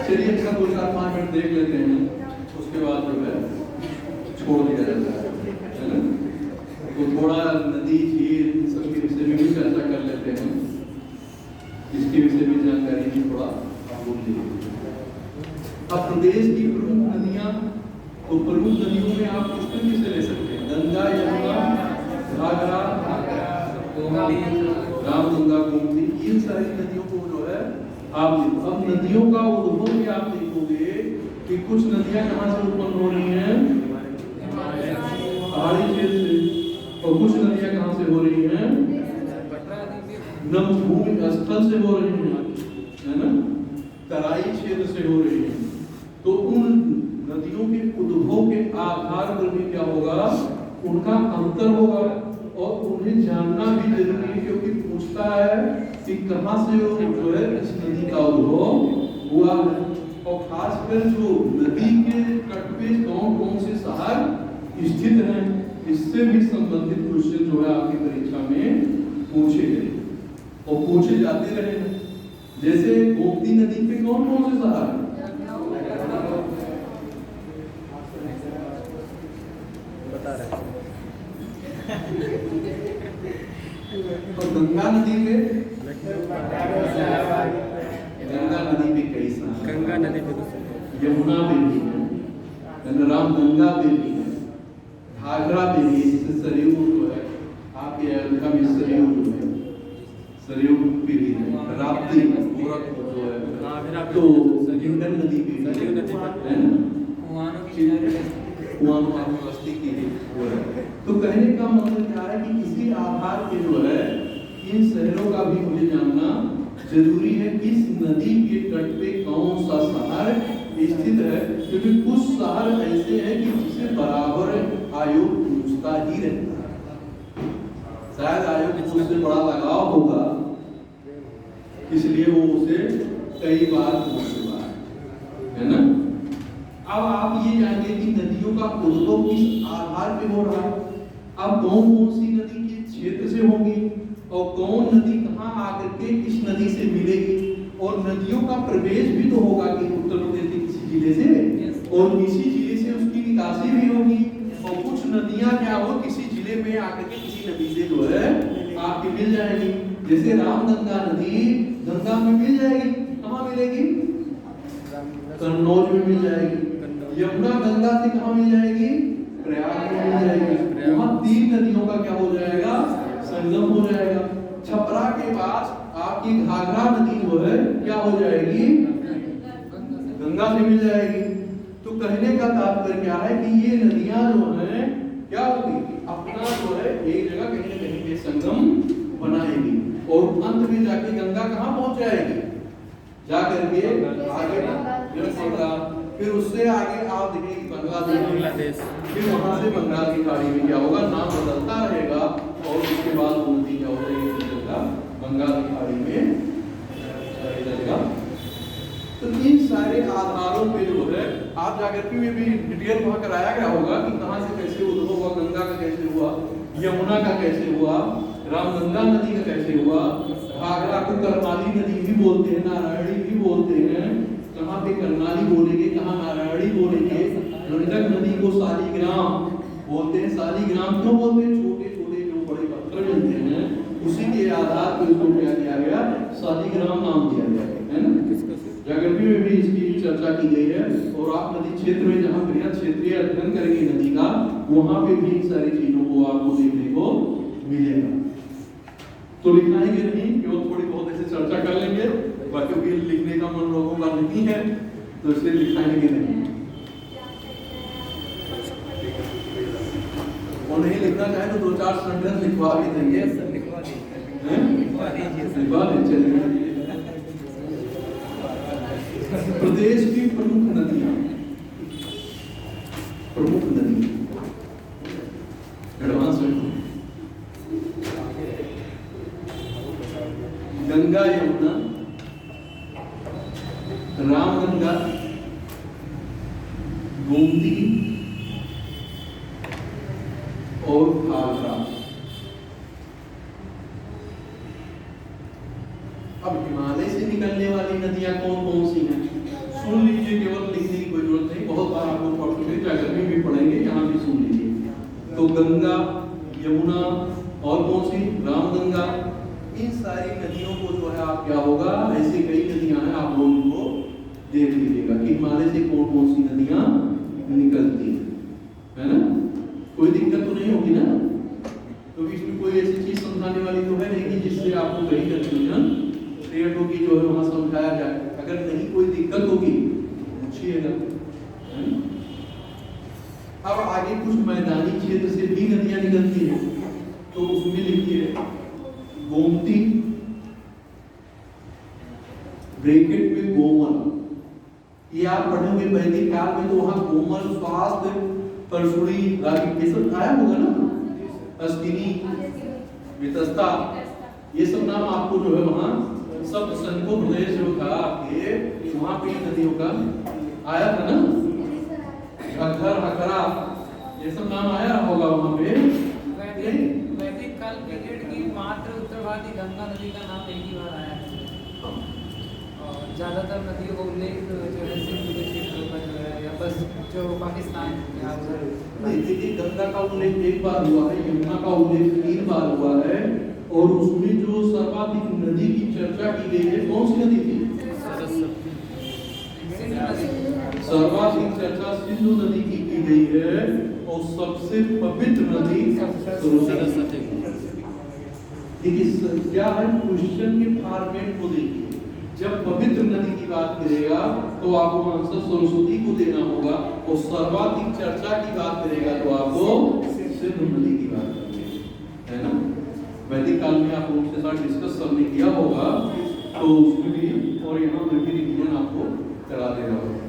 चलिए इसका 2-4-5 मिनट देख लेते हैं, उसके बाद जो है छोड़ दिया जाता है ना। तो थोड़ा नदी, झील सबके विषय में भी चर्चा कर लेते हैं, इसके विषय में जानकारी भी थोड़ा आप लोग लीजिए। अब प्रदेश की प्रमुख नदियां, तो प्रमुख नदियों में आप किस किसे ले सकते हैं? गंगा, यमुना, घाघरा, रामगंगा, गोमती, इन सारी नदियों को जो है आप देखो। अब नदियों का उद्भव भी आप देखोगे कि कुछ नदियां कहां से उत्पन्न हो रही हैं? पहाड़ी क्षेत्र से। और कुछ नदियां कहां से हो रही हैं? नमभूमि स्थल से हो रही हैं, है ना, तराई क्षेत्र से हो रही हैं। तो उन नदियों के उद्भव के आधार पर भी क्या होगा, उनका अंतर होगा और उन्हें जानना भी जरूरी है, क्योंकि पूछता है कि कहां से जो है इस नदी का उद्भव हुआ है। और खासकर जो नदी के तट पे कौन कौन से शहर स्थित हैं, इससे भी संबंधित क्वेश्चन जो है आपकी परीक्षा में पूछे गए और पूछे जाते रहे हैं। जैसे गोमती नदी पे कौन कौन से शहर है? बता रहे और गंगा नदी पे कई शहर, गंगा नदी पे यमुना पे भी है, राम गंगा पे भी है, घाघरा पे भी, जैसे सरयू जो है आपके अयोध्या में सरयू जो है, सरयू पे भी है, राप्ती गोरखपुर जो है, तो हिंडन नदी पे भी है ना, कुआनो आपकी बस्ती की वो है। तो कहने का मतलब क्या है कि इसी आधार पे जो है इन शहरों का भी मुझे जानना जरूरी है। किस नदी के तट पे कौन सा शहर स्थित है, क्योंकि कुछ शहर ऐसे हैं कि जिसे बराबर आयोग पूछता ही रहता है। शायद आयोग को उससे बड़ा लगाव होगा, इसलिए वो उसे कई बार पूछ चुका है ना। अब आप ये जानिए कि नदियों का उद्भव किस आधार पे हो रहा है। अब कौन कौन सी नदी किस क्षेत्र से होगी और कौन नदी कहाँ आकर के किस नदी से मिलेगी, और नदियों का प्रवेश भी तो होगा कि उत्तर प्रदेश के किसी जिले से और किसी जिले से उसकी निकासी भी होगी, और कुछ नदियां क्या हो किसी जिले में आकर के किसी नदी से जो है आपकी मिल जाएगी। जैसे रामगंगा नदी गंगा में मिल जाएगी, कहाँ मिलेगी? कन्नौज में मिल जाएगी। यमुना गंगा से कहाँ मिल जाएगी? प्रयाग में मिल जाएगी। वहाँ 3 नदियों का क्या हो जाएगा? संगम हो जाएगा। छपरा के पास आपकी घाघरा नदी जो है क्या हो जाएगी? गंगा से मिल जाएगी। तो कहने का तात्पर्य क्या है कि ये नदियां जो है क्या होगी, अपना जो है एक जगह कहीं न कहीं पे संगम बनाएगी और अंत में जाके गंगा कहाँ पहुंच जाएगी, जाकर के आगे गंगा, फिर उससे आगे आप देखेंगे बांग्लादेश, फिर वहां से बंगाल की खाड़ी में क्या होगा, नाम बदलता रहेगा और उसके बाद वो नदी क्या हो जाएगी, बंगाल की खाड़ी में चलेगा। तो इन सारे आधारों पे जो है आप जाकर के भी डिटेल वहां कराया गया होगा कि कहां से कैसे उद्भव हुआ, गंगा का कैसे हुआ, यमुना का कैसे हुआ, रामगंगा नदी का कैसे हुआ, घाघरा को करनाली नदी भी बोलते हैं, नारायणी भी बोलते हैं, कहाँ पे करनाली बोलेंगे, कहाँ नारायणी बोलेंगे, गंडक नदी को शालिग्राम बोलते हैं। शालिग्राम क्यों बोलते हैं? छोटे छोटे जो बड़े पत्थर मिलते हैं उसी के आधार पर उसको क्या किया गया, शालिग्राम नाम दिया गया है ना। ज्योग्राफी में भी इसकी चर्चा की गई है और आप नदी क्षेत्र में जहाँ बृहद क्षेत्रीय अध्ययन करेंगे नदी का, वहाँ पे भी इन सारी चीजों को आपको देखने को मिलेगा। तो लिखाएंगे नहीं, क्यों थोड़ी बहुत ऐसे चर्चा कर लेंगे, बाकी भी लिखने का मन लोगों का नहीं है तो इसे लिखाएंगे नहीं। और नहीं लिखना चाहे तो 2-4 सेंटेंस लिखवा भी देंगे, लिखवा दे। चलिए, प्रदेश की प्रमुख नदियां, प्रमुख नदी एडवांस में गंगा, यमुना, रामगंगा, गोमती और घाघरा। अब हिमालय से निकलने वाली नदियां कौन कौन सी हैं सुन लीजिए, केवल लिखने की कोई जरूरत नहीं, बहुत बार आपको पढ़ चुके, ज्योग्राफी भी पढ़ेंगे, यहाँ भी सुन लीजिए। तो गंगा, यमुना और कौन सी, रामगंगा, इन सारी नदियों को जो है आप क्या होगा, ऐसे कई नदियां हैं, आप लोगों को देख लीजिएगा कि हिमालय से कौन कौन सी नदियां निकलती है ना। कोई दिक्कत तो नहीं होगी ना, तो इसमें कोई ऐसी चीज समझाने वाली तो है नहीं कि जिससे आपको कहीं कंफ्यूजन क्रिएट होगी, जो है वहां समझाया जाए। अगर नहीं कोई दिक्कत होगी पूछिएगा। अब आगे कुछ मैदानी क्षेत्र से भी नदियां निकलती हैं, तो उसमें लिखिए गोमती, ब्रैकेट में गोमल, ये आप पढ़ोगे वैदिक काल में, तो वहां गोमल, स्वास्थ्य, परशुड़ी, रागी, ये सब आया होगा ना, अस्तिनी, वितस्ता, ये सब नाम आपको जो है वहां सब संको प्रदेश जो था आपके, वहां पे नदियों का आया था ना, घग्गर, हकरा, ये सब नाम आया होगा वहाँ पे। वैदिक काल पीरियड की मात्र उत्तरवादी गंगा नदी का नाम एक ही बार आया है और ज़्यादातर नदियों का उल्लेख जो है सिंधु के क्षेत्र पर जो है या बस जो पाकिस्तान या उधर नहीं, देखिए गंगा का उल्लेख एक बार हुआ है, यमुना का उल्लेख 3 बार हुआ है और उसमें जो सर्वाधिक नदी की चर्चा की गई है कौन सी नदी थी? सिंधु नदी। सर्वाधिक चर्चा सिंधु नदी की गई है और सबसे पवित्र नदी सरस्वती। देखिए क्या है, क्वेश्चन के फॉर्मेट को देखिए, जब पवित्र नदी की बात करेगा तो आपको आंसर सरस्वती को देना होगा और सर्वाधिक चर्चा की बात करेगा तो आपको सिंधु नदी की बात करनी है ना। वैदिक काल में आप लोगों के साथ डिस्कस सबने किया होगा तो उसमें भी और यहाँ पर भी रिवीजन आपको करा दे रहा होगा।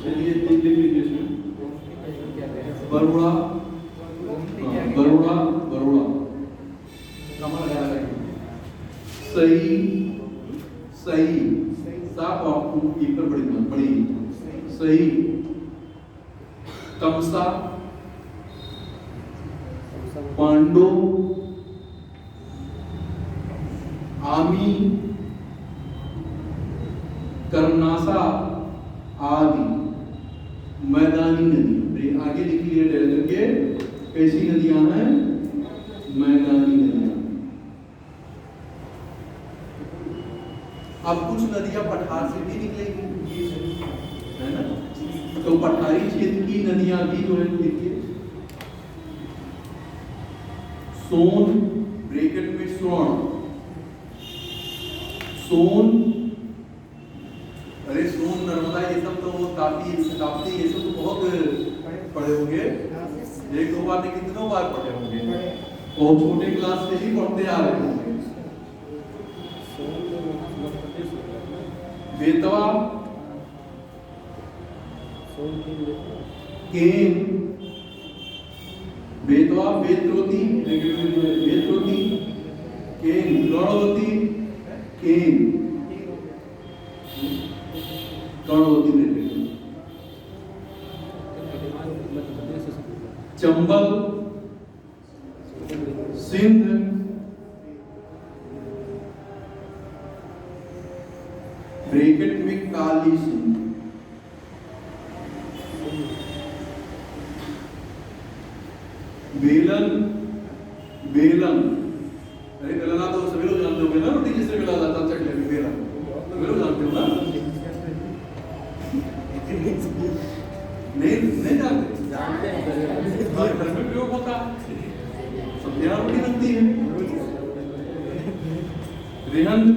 चलिए देख लीजिए इसमें बरोड़ा बरोड़ा बरोड़ा कहाँ लगा है? सही सही साफ आपको एक पर बड़ी सही कमसा पांडो आमी कर्मनासा आदि मैदानी नदी। आगे लिख लिए करके कैसी नदियां हैं? मैदानी नदियां। अब कुछ नदियां पठार से भी निकलेंगी है ना, तो पठारी क्षेत्र की नदियां भी जो है देखिए सोन ब्रैकेट में स्वर्ण सोन, अरे सोन नर्मदा ये सब तो वो ताप्ती ये सब तो बहुत पढ़े होंगे, एक दो बार नहीं कितनों बार पढ़े होंगे और छोटे क्लास से ही पढ़ते आ रहे होंगे। बेतवा केन बेतवा बेत्रोती बेत्रोती केन कर्णवती केन कर्णवती चंबल सिंध ब्रैकेट में काली सिंध बेलन बेलन, अरे बेलना तो सभी लोग जानते होंगे ना, रोटी जिससे बेला जाता चकले में बेलन सभी लोग जानते हो ना? नहीं जानते हमारे घर में प्रयोग होता है, सब यहाँ रोटी बनती है। रेहंद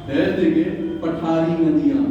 है देखिए पठारी नदियां